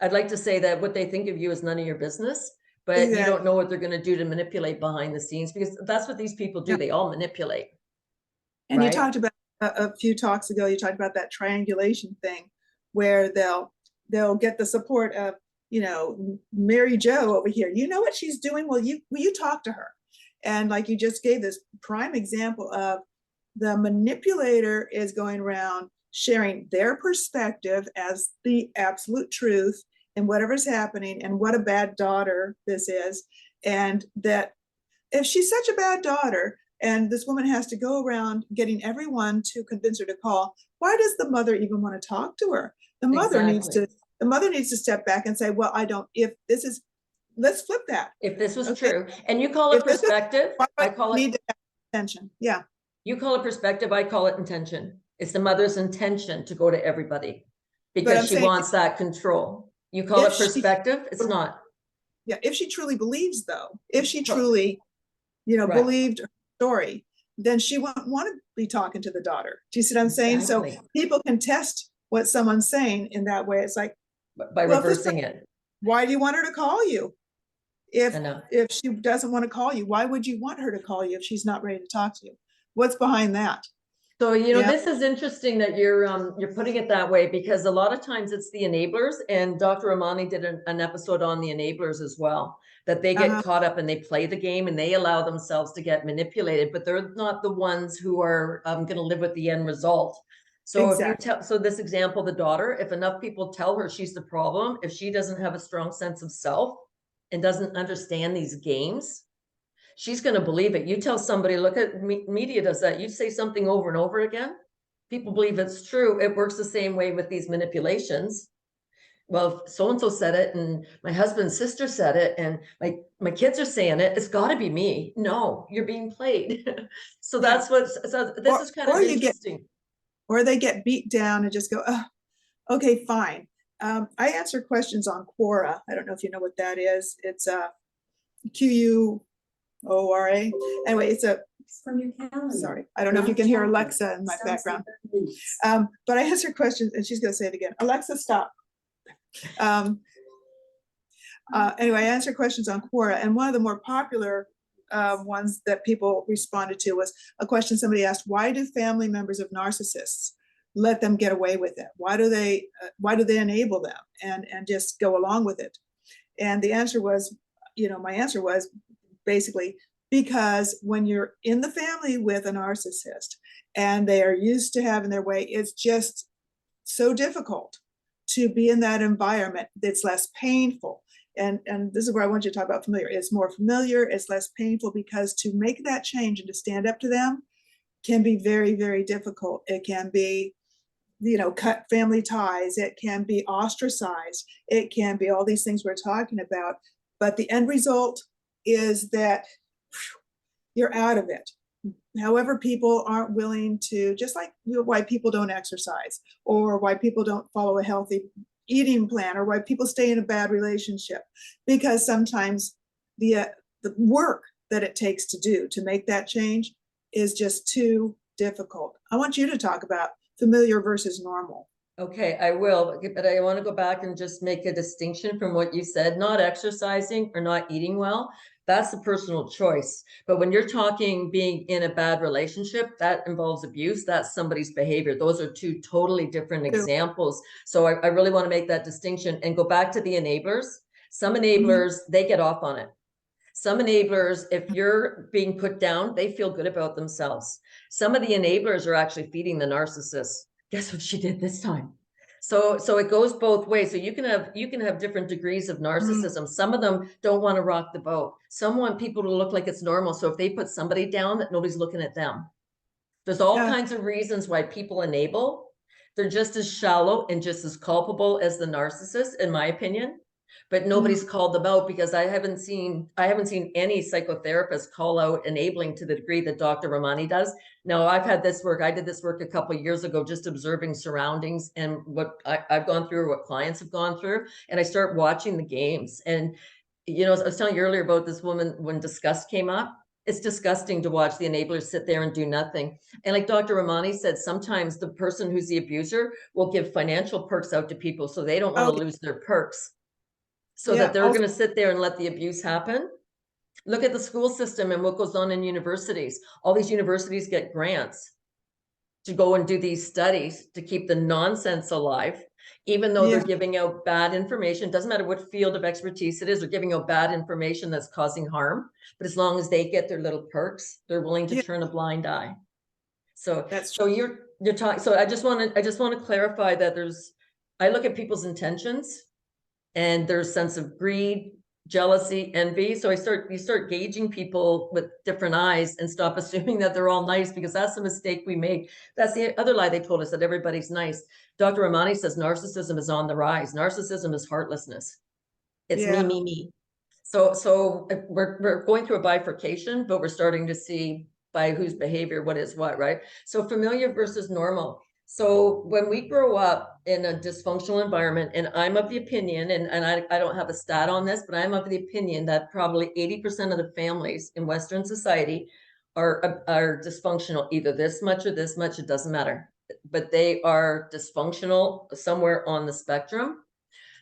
I'd like to say that what they think of you is none of your business, but you don't know what they're going to do to manipulate behind the scenes, because that's what these people do. They all manipulate. And you talked about a few talks ago, you talked about that triangulation thing where they'll get the support of, Mary Jo over here. You know what she's doing? Will you talk to her? And like you just gave this prime example of the manipulator is going around sharing their perspective as the absolute truth and whatever's happening and what a bad daughter this is. And that if she's such a bad daughter and this woman has to go around getting everyone to convince her to call, why does the mother even want to talk to her? The mother needs to step back and say, well, let's flip that. If this was true, and you call it perspective, I call it need to have attention. Yeah. You call it perspective, I call it intention. It's the mother's intention to go to everybody because she wants that control. You call it perspective, it's not. Yeah, if she truly believes though, if she truly, believed her story, then she won't want to be talking to the daughter. Do you see what I'm saying? So people can test what someone's saying in that way. It's like, by reversing it. Why do you want her to call you? If she doesn't want to call you, why would you want her to call you if she's not ready to talk to you? What's behind that? So, this is interesting that you're putting it that way, because a lot of times it's the enablers, and Dr. Ramani did an episode on the enablers as well, that they get caught up and they play the game and they allow themselves to get manipulated, but they're not the ones who are going to live with the end result. So so this example, the daughter, if enough people tell her she's the problem, if she doesn't have a strong sense of self and doesn't understand these games, she's going to believe it. You tell somebody, look at media does that. You say something over and over again, people believe it's true. It works the same way with these manipulations. Well, so-and-so said it, and my husband's sister said it, and my kids are saying it. It's got to be me. No, you're being played. So that's this is kind of interesting. Or they get beat down and just go, oh, okay, fine. I answer questions on Quora. I don't know if you know what that is. It's QUORA. Anyway, it's from your calendar. Sorry, I don't know if you can hear Alexa in my background. But I answer questions, and she's going to say it again. Alexa, stop. Anyway, I answered questions on Quora, and one of the more popular ones that people responded to was a question somebody asked: why do family members of narcissists let them get away with it? Why do they enable them and just go along with it? And the answer was, my answer was basically because when you're in the family with a narcissist and they are used to having their way, it's just so difficult to be in that environment. It's less painful. And this is where I want you to talk about familiar. It's more familiar, it's less painful, because to make that change and to stand up to them can be very, very difficult. It can be, cut family ties. It can be ostracized. It can be all these things we're talking about. But the end result is that you're out of it. However, people aren't willing to, just like why people don't exercise, or why people don't follow a healthy eating plan, or why people stay in a bad relationship, because sometimes the work that it takes to do to make that change is just too difficult. I want you to talk about familiar versus normal. Okay, I will, but I want to go back and just make a distinction from what you said. Not exercising or not eating well, that's a personal choice. But when you're talking being in a bad relationship, that involves abuse, that's somebody's behavior. Those are two totally different examples. So I really want to make that distinction and go back to the enablers. Some enablers, they get off on it. Some enablers, if you're being put down, they feel good about themselves. Some of the enablers are actually feeding the narcissist. Guess what she did this time? So it goes both ways. So you can have different degrees of narcissism. Some of them don't want to rock the boat. Some want people to look like it's normal. So if they put somebody down, that nobody's looking at them. There's all kinds of reasons why people enable. They're just as shallow and just as culpable as the narcissist, in my opinion. But nobody's called them out, because I haven't seen any psychotherapist call out enabling to the degree that Dr. Ramani does. Now, I've had this work. I did this work a couple of years ago, just observing surroundings and what I've gone through, what clients have gone through, and I start watching the games. And I was telling you earlier about this woman when disgust came up. It's disgusting to watch the enablers sit there and do nothing. And like Dr. Ramani said, sometimes the person who's the abuser will give financial perks out to people so they don't want to lose their perks. So that they're going to sit there and let the abuse happen. Look at the school system and what goes on in universities. All these universities get grants to go and do these studies to keep the nonsense alive, even though they're giving out bad information. Doesn't matter what field of expertise it is, they're giving out bad information that's causing harm. But as long as they get their little perks, they're willing to turn a blind eye. So that's so you're talking. So I just want to clarify that I look at people's intentions. And there's a sense of greed, jealousy, envy. So you start gauging people with different eyes and stop assuming that they're all nice, because that's the mistake we make. That's the other lie they told us, that everybody's nice. Dr. Ramani says narcissism is on the rise. Narcissism is heartlessness. It's me. So we're going through a bifurcation, but we're starting to see by whose behavior what is what, right? So familiar versus normal. So when we grow up in a dysfunctional environment, and I'm of the opinion, and I don't have a stat on this, but I'm of the opinion that probably 80% of the families in Western society are dysfunctional, either this much or this much, it doesn't matter. But they are dysfunctional somewhere on the spectrum.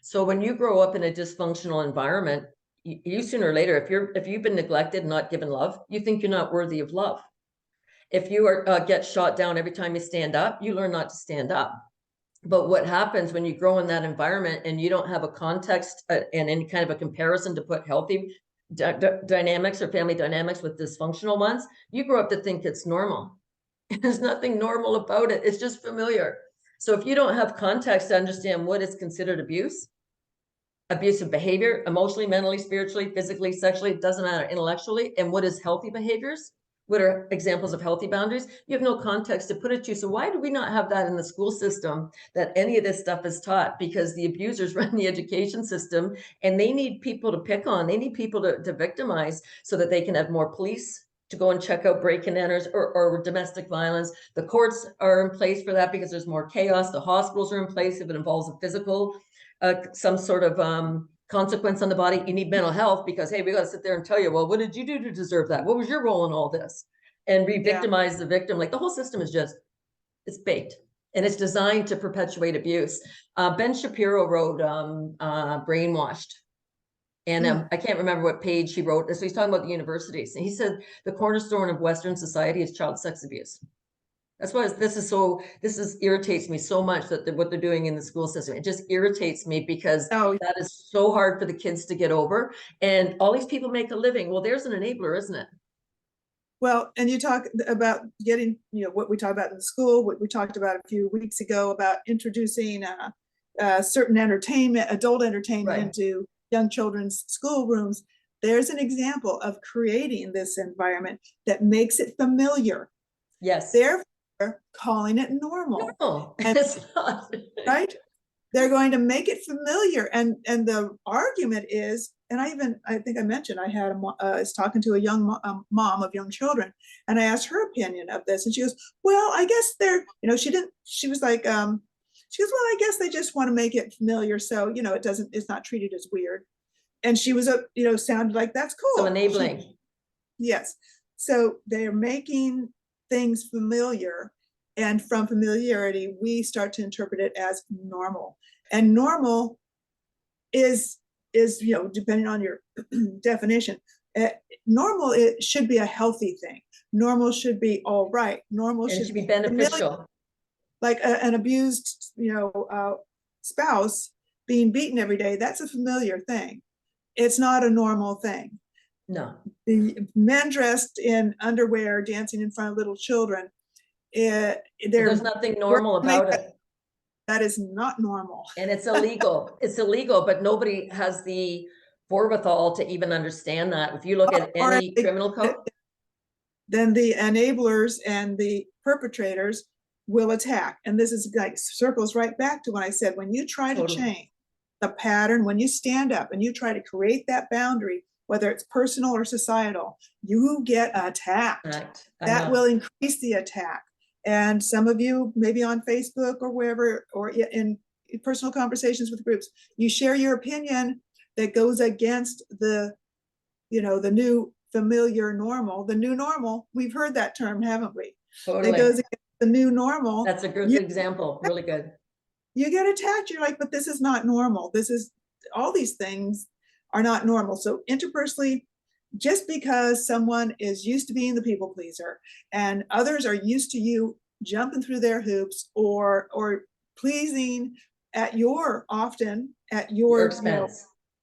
So when you grow up in a dysfunctional environment, you sooner or later, if you've been neglected and not given love, you think you're not worthy of love. If you get shot down every time you stand up, you learn not to stand up. But what happens when you grow in that environment and you don't have a context and any kind of a comparison to put healthy dynamics or family dynamics with dysfunctional ones, you grow up to think it's normal. There's nothing normal about it. It's just familiar. So if you don't have context to understand what is considered abuse, abusive behavior, emotionally, mentally, spiritually, physically, sexually, it doesn't matter, intellectually, and what is healthy behaviors, what are examples of healthy boundaries, you have no context to put it to. So why do we not have that in the school system, that any of this stuff is taught? Because the abusers run the education system, and they need people to pick on. They need people to victimize so that they can have more police to go and check out break-and-enters or domestic violence. The courts are in place for that because there's more chaos. The hospitals are in place if it involves a physical, some sort of consequence on the body. You need mental health because, hey, we got to sit there and tell you, well, what did you do to deserve that? What was your role in all this? And re-victimize the victim. Like, the whole system is it's baked, and it's designed to perpetuate abuse. Ben Shapiro wrote Brainwashed. And I can't remember what page he wrote. So he's talking about the universities. And he said the cornerstone of Western society is child sex abuse. That's why this irritates me so much that what they're doing in the school system. It just irritates me because that is so hard for the kids to get over. And all these people make a living. Well, there's an enabler, isn't it? Well, and you talk about getting, what we talk about in the school, what we talked about a few weeks ago about introducing certain entertainment, adult entertainment into young children's schoolrooms. There's an example of creating this environment that makes it familiar. Yes. Therefore, calling it normal. No, and, it's not. Right? They're going to make it familiar. And the argument is, and I think I mentioned I was talking to a young mom of young children, and I asked her opinion of this, and she goes, well, I guess she was like, she goes, well, I guess they just want to make it familiar. So, it's not treated as weird. And she was, sounded like that's cool. So enabling. Yes. So they're making things familiar. And from familiarity, we start to interpret it as normal. And normal is depending on your definition, normal, it should be a healthy thing. Normal should be all right. Normal should be beneficial. Like an abused, spouse being beaten every day, that's a familiar thing. It's not a normal thing. No. The men dressed in underwear dancing in front of little children, there's nothing normal about it. That is not normal. And it's illegal. It's illegal, but nobody has the wherewithal to even understand that. If you look at any criminal code, then the enablers and the perpetrators will attack. And this is like circles right back to when I said, when you try to change the pattern, when you stand up and you try to create that boundary, whether it's personal or societal, you get attacked. That will increase the attack. And some of you, maybe on Facebook or wherever, or in personal conversations with groups, you share your opinion that goes against the new familiar normal, the new normal. We've heard that term, haven't we? Totally. That goes against the new normal. That's a good example. Really good. You get attacked. You're like, but this is not normal. All these things are not normal. So interpersonally, just because someone is used to being the people pleaser and others are used to you jumping through their hoops or pleasing at your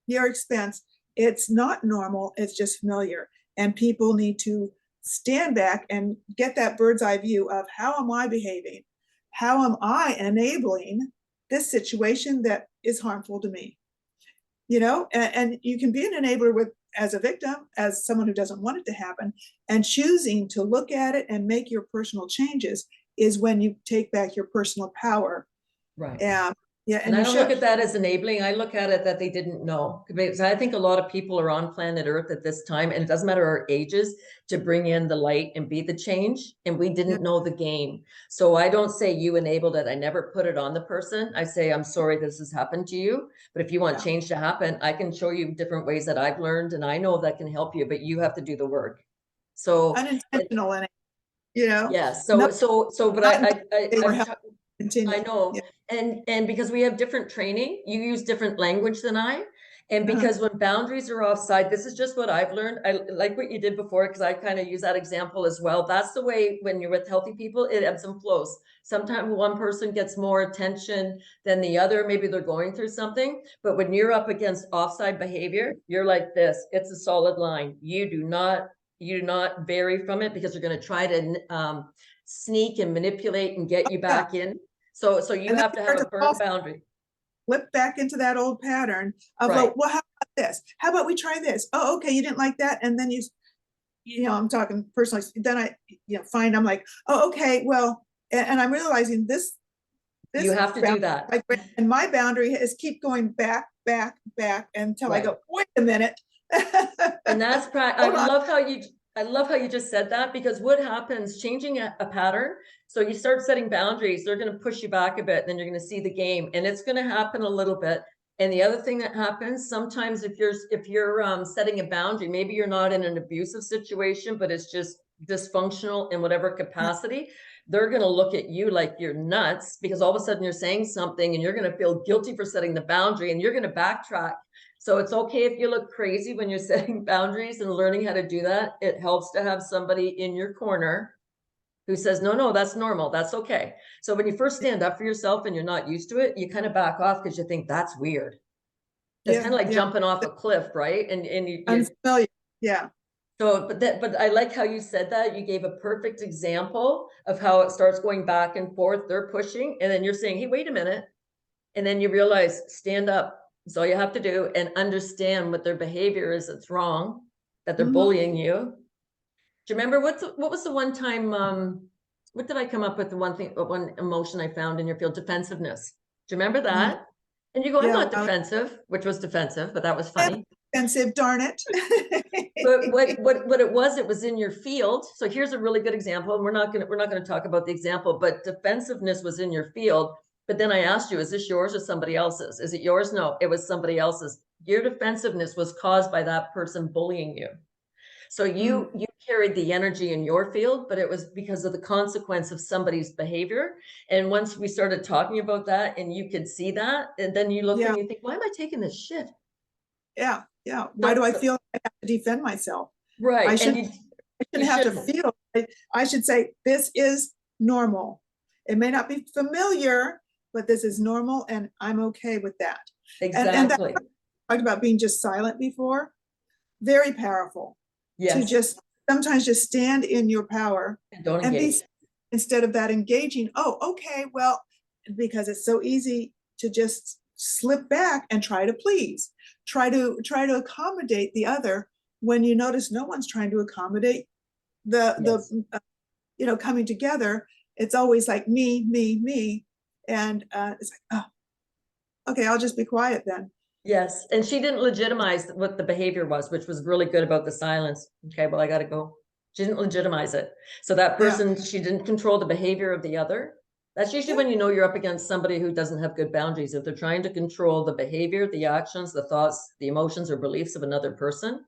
expense, it's not normal. It's just familiar. And people need to stand back and get that bird's eye view of how am I behaving? How am I enabling this situation that is harmful to me? And you can be an enabler as a victim, as someone who doesn't want it to happen, and choosing to look at it and make your personal changes is when you take back your personal power. Right. And I don't look at that as enabling. I look at it that they didn't know, because I think a lot of people are on planet Earth at this time, and it doesn't matter our ages, to bring in the light and be the change. And we didn't know the game. So I don't say you enabled it. I never put it on the person. I say, I'm sorry this has happened to you, but if you want change to happen, I can show you different ways that I've learned and I know that can help you, but you have to do the work. So unintentional in it, Yes. But I know. Yeah. And because we have different training, you use different language than I. And because when boundaries are offside, this is just what I've learned. I like what you did before, because I kind of use that example as well. That's the way when you're with healthy people, it ebbs and flows. Sometimes one person gets more attention than the other. Maybe they're going through something. But when you're up against offside behavior, you're like this. It's a solid line. You do not vary from it, because they're going to try to sneak and manipulate and get you back in. So you have to have a firm boundary. Flip back into that old pattern of, well, how about this? How about we try this? Oh, okay, you didn't like that. And then I'm talking personally, then I find I'm like, oh, okay, well, and I'm realizing this you have to do that. And my boundary is keep going back until I go, wait a minute. And that's I love how you just said that, because what happens, changing a pattern, so you start setting boundaries, they're going to push you back a bit, then you're going to see the game, and it's going to happen a little bit. And the other thing that happens sometimes, if you're setting a boundary, maybe you're not in an abusive situation, but it's just dysfunctional in whatever capacity, they're going to look at you like you're nuts, because all of a sudden you're saying something and you're going to feel guilty for setting the boundary, and you're going to backtrack So it's okay if you look crazy when you're setting boundaries and learning how to do that. It helps to have somebody in your corner who says, no, no, that's normal. That's okay. So when you first stand up for yourself and you're not used to it, you kind of back off because you think that's weird. It's kind Yeah, of like yeah. jumping off a cliff, right? And you Unfamiliar. Yeah. so, but I like how you said that. You gave a perfect example of how it starts going back and forth. They're pushing, and then you're saying, hey, wait a minute. And then you realize, stand up. That's all you have to do, and understand what their behavior is that's wrong, that they're Mhm. bullying you. Do you remember what was the one time, what did I come up with? The one thing, one emotion I found in your field, defensiveness. Do you remember Mm. that? And you go, I'm Yeah, not well, defensive, which was defensive, but that was funny. expensive, darn it. But what it was in your field. So here's a really good example. And we're not gonna talk about the example, but defensiveness was in your field. But then I asked you, is this yours or somebody else's? Is it yours? No, it was somebody else's. Your defensiveness was caused by that person bullying you. So you carried the energy in your field, but it was because of the consequence of somebody's behavior. And once we started talking about that and you could see that, and then you look Yeah, and you think, why am I taking this shit? yeah, yeah. Why So, do I so feel like I have to defend myself? I right. And shouldn't, I you shouldn't have to shouldn't. feel. I should say, this is normal. It may not be familiar, but this is normal, and I'm okay with that. And that Exactly. talked about being just silent before. Very powerful to Yes. just sometimes just stand in your power And don't and be, engage. instead of that engaging. Oh, okay, well, because it's so easy to just slip back and try to please, try to accommodate the other when you notice no one's trying to accommodate Yes. the coming together. It's always like me, and it's like, oh, okay, I'll just be quiet then. Yes. And she didn't legitimize what the behavior was, which was really good about the silence. Okay, well, I gotta go. She didn't legitimize it. So that Yeah, person, she didn't control the behavior of the other. That's usually yeah, when you know you're up against somebody who doesn't have good boundaries. If they're trying to control the behavior, the actions, the thoughts, the emotions, or beliefs of another person.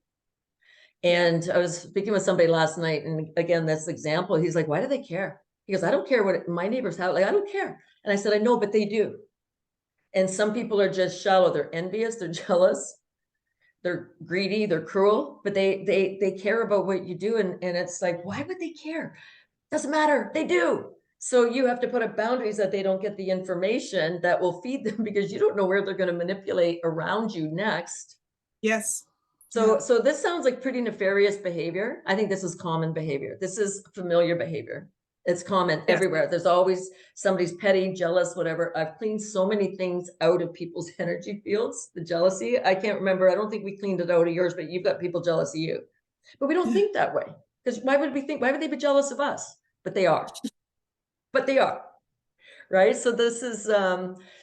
yeah. And I was speaking with somebody last night, and again, this example, he's like, why do they care? He goes, I don't care what my neighbors have. Like, I don't care. And I said, I know, but they do. And some people are just shallow. They're envious, they're jealous, they're greedy, they're cruel, but they care about what you do. And it's like, why would they care? Doesn't matter. They do. So you have to put up boundaries that they don't get the information that will feed them because you don't know where they're going to manipulate around you next. Yes, yeah, So this sounds like pretty nefarious behavior. I think this is common behavior. This is familiar behavior. It's common yes. everywhere. There's always somebody's petty, jealous, whatever. I've cleaned so many things out of people's energy fields, the jealousy. I can't remember. I don't think we cleaned it out of yours, but you've got people jealous of you. But we don't think that way. Because why would we think, why would they be jealous of us? But they are. But they are. Right. So this is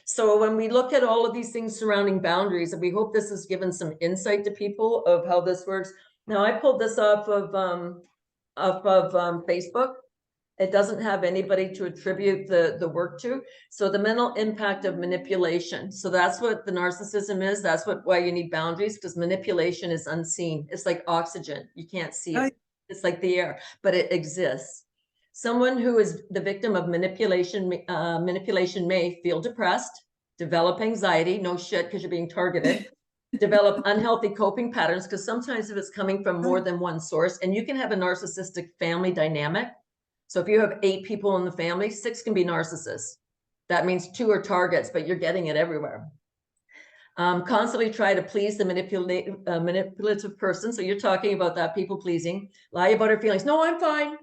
so when we look at all of these things surrounding boundaries, and we hope this has given some insight to people of how this works. Now I pulled this off of Facebook. It doesn't have anybody to attribute the work to. So the mental impact of manipulation. So that's what the narcissism is. That's why you need boundaries, because manipulation is unseen. It's like oxygen. You can't see Oh, it. It's like the air, but it exists. Someone who is the victim of manipulation may feel depressed, develop anxiety, no shit, because you're being targeted, develop unhealthy coping patterns, because sometimes if it's coming from more than one source, and you can have a narcissistic family dynamic. So if you have 8 people in the family, 6 can be narcissists. That means 2 are targets, but you're getting it everywhere. Constantly try to please the manipulative person. So you're talking about that people pleasing, lie about her feelings. No, I'm fine.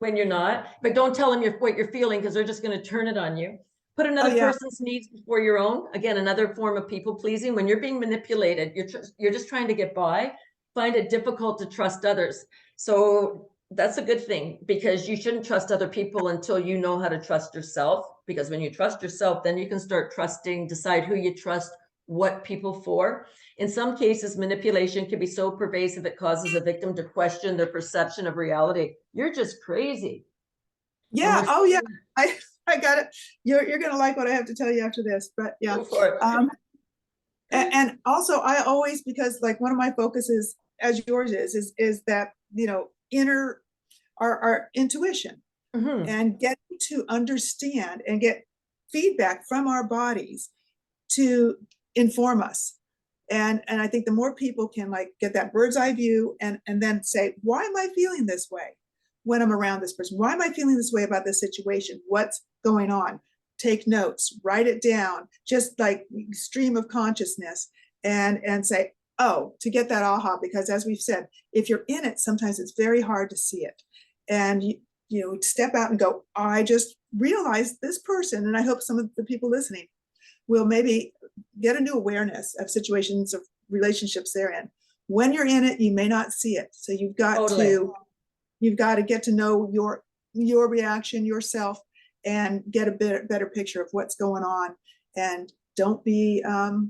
When you're not, but don't tell them what you're feeling, because they're just going to turn it on you. Put oh another yeah, person's needs before your own. Again, another form of people pleasing. When you're being manipulated, you're just trying to get by. Find it difficult to trust others. So that's a good thing, because you shouldn't trust other people until you know how to trust yourself. Because when you trust yourself, then you can start trusting, decide who you trust, what people for. In some cases, manipulation can be so pervasive it causes a victim to question their perception of reality. You're just crazy. And yeah. Oh yeah. I got it. You're gonna like what I have to tell you after this, but yeah. go for it. And also I always, because like one of my focuses, as yours is that inner our intuition, Mm-hmm. and get to understand and get feedback from our bodies to inform us. And I think the more people can like get that bird's eye view and then say, why am I feeling this way when I'm around this person? Why am I feeling this way about this situation? What's going on? Take notes, write it down, just like stream of consciousness, and say, oh, to get that aha, because as we've said, if you're in it, sometimes it's very hard to see it. And you step out and go, I just realized this person, and I hope some of the people listening will maybe get a new awareness of situations of relationships they're in. When you're in it, you may not see it. So you've got to get to know your reaction, yourself, and get a better picture of what's going on, and don't be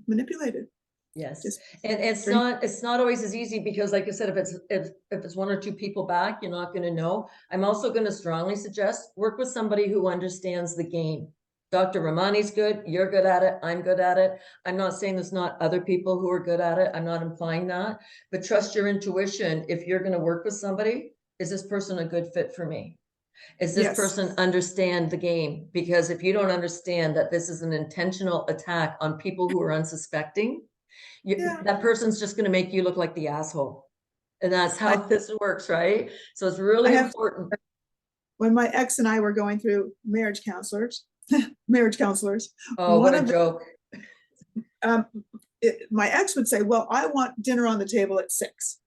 manipulated. Yes. And it's not always as easy, because like I said, if it's one or two people back, you're not going to know. I'm also going to strongly suggest work with somebody who understands the game. Dr. Ramani's good. You're good at it. I'm good at it. I'm not saying there's not other people who are good at it. I'm not implying that, but trust your intuition. If you're going to work with somebody, is this person a good fit for me? Is this person understand the game? Because if you don't understand that this is an intentional attack on people who are unsuspecting, that person's just going to make you look like the asshole. And that's how this works, right? So it's really important. When my ex and I were going through marriage counselors. Oh, what a joke. My ex would say, well, I want dinner on the table at 6.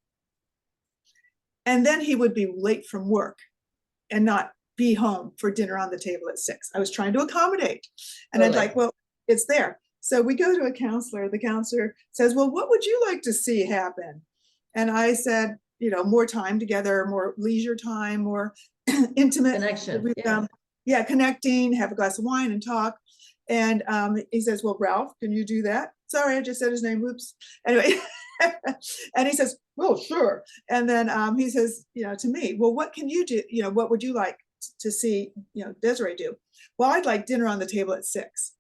And then he would be late from work and not be home for dinner on the table at 6. I was trying to accommodate. And I'd like, well, it's there. So we go to a counselor. The counselor says, well, what would you like to see happen? And I said, more time together, more leisure time, more intimate connection. Connecting, have a glass of wine and talk. And he says, well, Ralph, can you do that? Sorry, I just said his name. Oops. Anyway, and he says, well, sure. And then he says, to me, well, what can you do? What would you like to see, Desiree do? Well, I'd like dinner on the table at 6.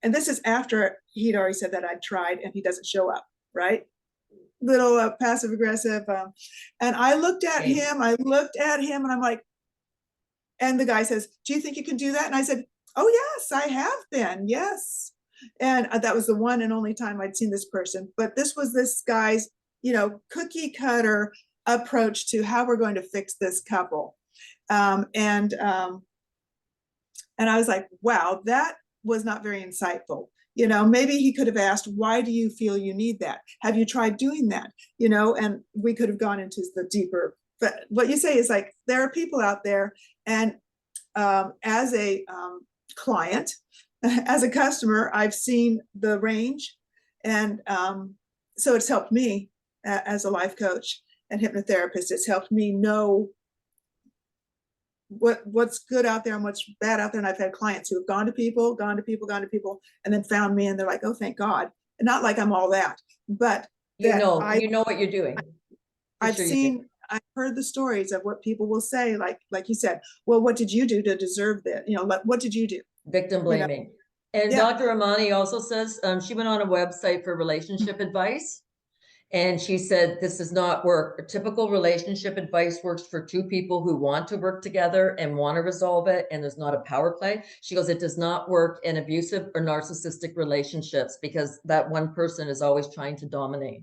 And this is after he'd already said that I'd tried and he doesn't show up, right? Little passive aggressive. And I looked at him, and I'm like, and the guy says, do you think you can do that? And I said, oh, yes, I have been. Yes. And that was the one and only time I'd seen this person. But this was this guy's, cookie cutter approach to how we're going to fix this couple. And I was like, wow, that was not very insightful. Maybe he could have asked, why do you feel you need that? Have you tried doing that? And we could have gone into the deeper. But what you say is like, there are people out there, and as a client, as a customer, I've seen the range. And so it's helped me as a life coach and hypnotherapist. It's helped me know what's good out there and what's bad out there. And I've had clients who have gone to people, and then found me, and they're like, oh, thank God. And not like I'm all that, but you know what you're doing. I've heard the stories of what people will say, like you said, well, what did you do to deserve that? What did you do? Victim blaming. And Dr. Ramani also says she went on a website for relationship advice. And she said, this does not work. A typical relationship advice works for two people who want to work together and want to resolve it. And there's not a power play. She goes, it does not work in abusive or narcissistic relationships, because that one person is always trying to dominate.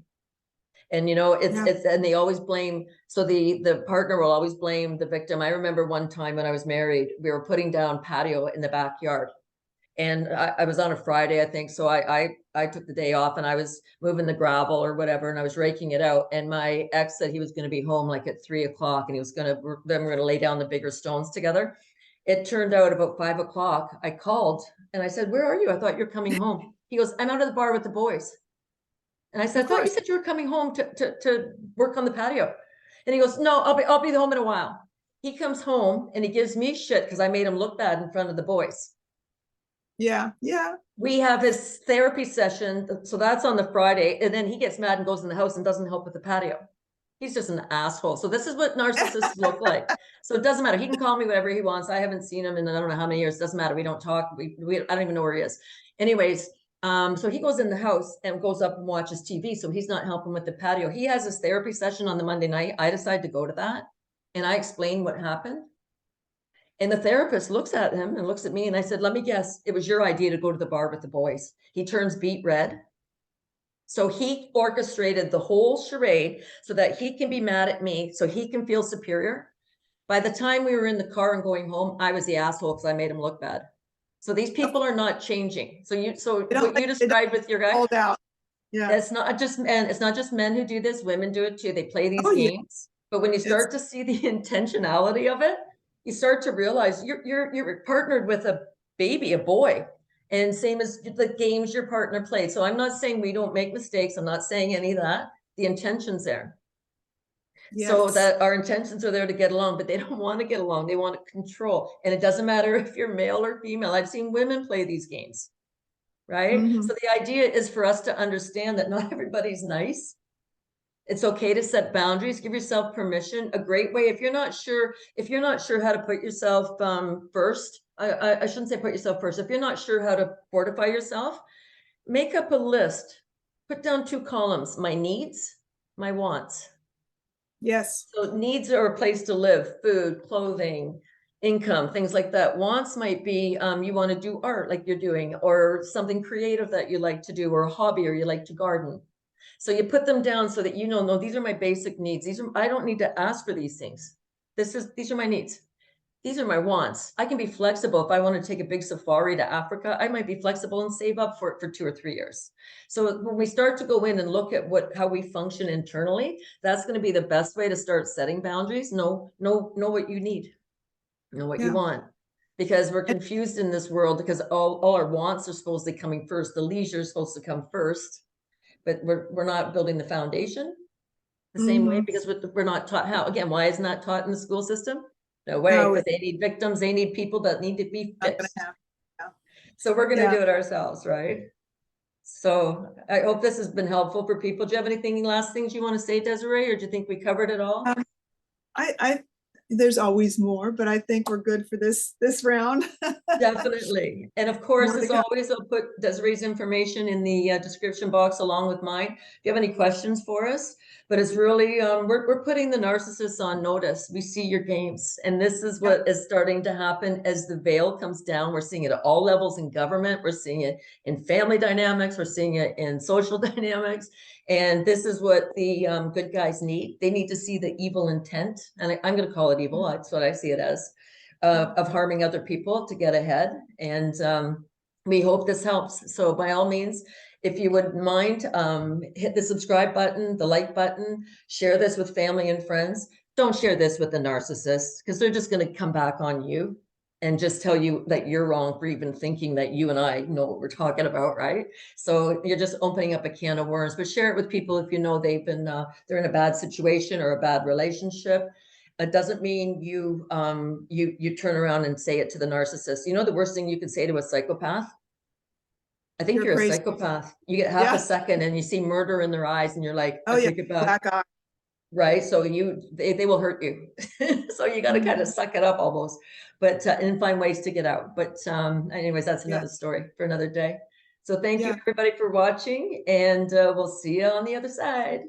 And, it's and they always blame. So the partner will always blame the victim. I remember one time when I was married, we were putting down patio in the backyard. And I was on a Friday, I think. So I took the day off, and I was moving the gravel or whatever, and I was raking it out. And my ex said he was going to be home like at 3 o'clock, and then we're going to lay down the bigger stones together. It turned out about 5 o'clock, I called and I said, where are you? I thought you're coming home. He goes, I'm out of the bar with the boys. And I said, I thought you said you were coming home to work on the patio. And he goes, no, I'll be home in a while. He comes home and he gives me shit because I made him look bad in front of the boys. Yeah. We have his therapy session. So that's on the Friday. And then he gets mad and goes in the house and doesn't help with the patio. He's just an asshole. So this is what narcissists look like. So it doesn't matter. He can call me whatever he wants. I haven't seen him in I don't know how many years. It doesn't matter. We don't talk. I don't even know where he is. Anyways, so he goes in the house and goes up and watches TV. So he's not helping with the patio. He has his therapy session on the Monday night. I decide to go to that. And I explain what happened. And the therapist looks at him and looks at me, and I said, let me guess, it was your idea to go to the bar with the boys. He turns beet red. So he orchestrated the whole charade so that he can be mad at me, so he can feel superior. By the time we were in the car and going home, I was the asshole because I made him look bad. So these people are not changing. So what you described with your guy, hold out. Yeah. it's not just men, it's not just men who do this, women do it too. They play these Oh, yeah. games. But when you start to see the intentionality of it, you start to realize you're partnered with a baby, a boy. And same as the games your partner played. So I'm not saying we don't make mistakes. I'm not saying any of that. The intention's there. So Yes. that our intentions are there to get along, but they don't want to get along. They want to control. And it doesn't matter if you're male or female. I've seen women play these games, right? Mhm. So the idea is for us to understand that not everybody's nice. It's okay to set boundaries, give yourself permission. A great way, if you're not sure how to put yourself first, I shouldn't say put yourself first. If you're not sure how to fortify yourself, make up a list. Put down 2 columns, my needs, my wants. Yes. So needs are a place to live, food, clothing, income, things like that. Wants might be you want to do art like you're doing, or something creative that you like to do, or a hobby, or you like to garden. So you put them down so that you know, no, these are my basic needs. I don't need to ask for these things. These are my needs. These are my wants. I can be flexible. If I want to take a big safari to Africa, I might be flexible and save up for it for 2 or 3 years. So when we start to go in and look at how we function internally, that's going to be the best way to start setting boundaries. Know what you need, know what you want, because we're confused in this world because all our wants are supposedly coming first. The leisure is supposed to come first, but we're not building the foundation the same way because we're not taught how. Again, why isn't that taught in the school system? No way, No, because they need victims. They need people that need to be not gonna fixed. happen. Yeah. So we're going to Yeah. do it ourselves, right? So I hope this has been helpful for people. Do you have anything, last things you want to say, Desiree, or do you think we covered it all? I there's always more, but I think we're good for this round. Definitely. And of course, More to as come. always, I'll put Desiree's information in the description box along with mine. If you have any questions for us, but it's really, we're putting the narcissists on notice. We see your games, and this is what is starting to happen as the veil comes down. We're seeing it at all levels in government. We're seeing it in family dynamics. We're seeing it in social dynamics. And this is what the good guys need. They need to see the evil intent. And I'm going to call it evil. That's what I see it as. Of harming other people to get ahead. And we hope this helps. So by all means, if you wouldn't mind, hit the subscribe button, the like button, share this with family and friends. Don't share this with the narcissists, because they're just going to come back on you and just tell you that you're wrong for even thinking that you and I know what we're talking about, right? So you're just opening up a can of worms. But share it with people if you know they're in a bad situation or a bad relationship. It doesn't mean you turn around and say it to the narcissist. You know, the worst thing you could say to a psychopath? I think you're a crazy. psychopath. You get half a second and you see murder in their eyes and you're like, Oh, I yeah. take it back. Black eye. Right. So they will hurt you. So you got to kind of suck it up almost, but and find ways to get out. But anyways, that's another story for another day. So thank you everybody for watching, and we'll see you on the other side.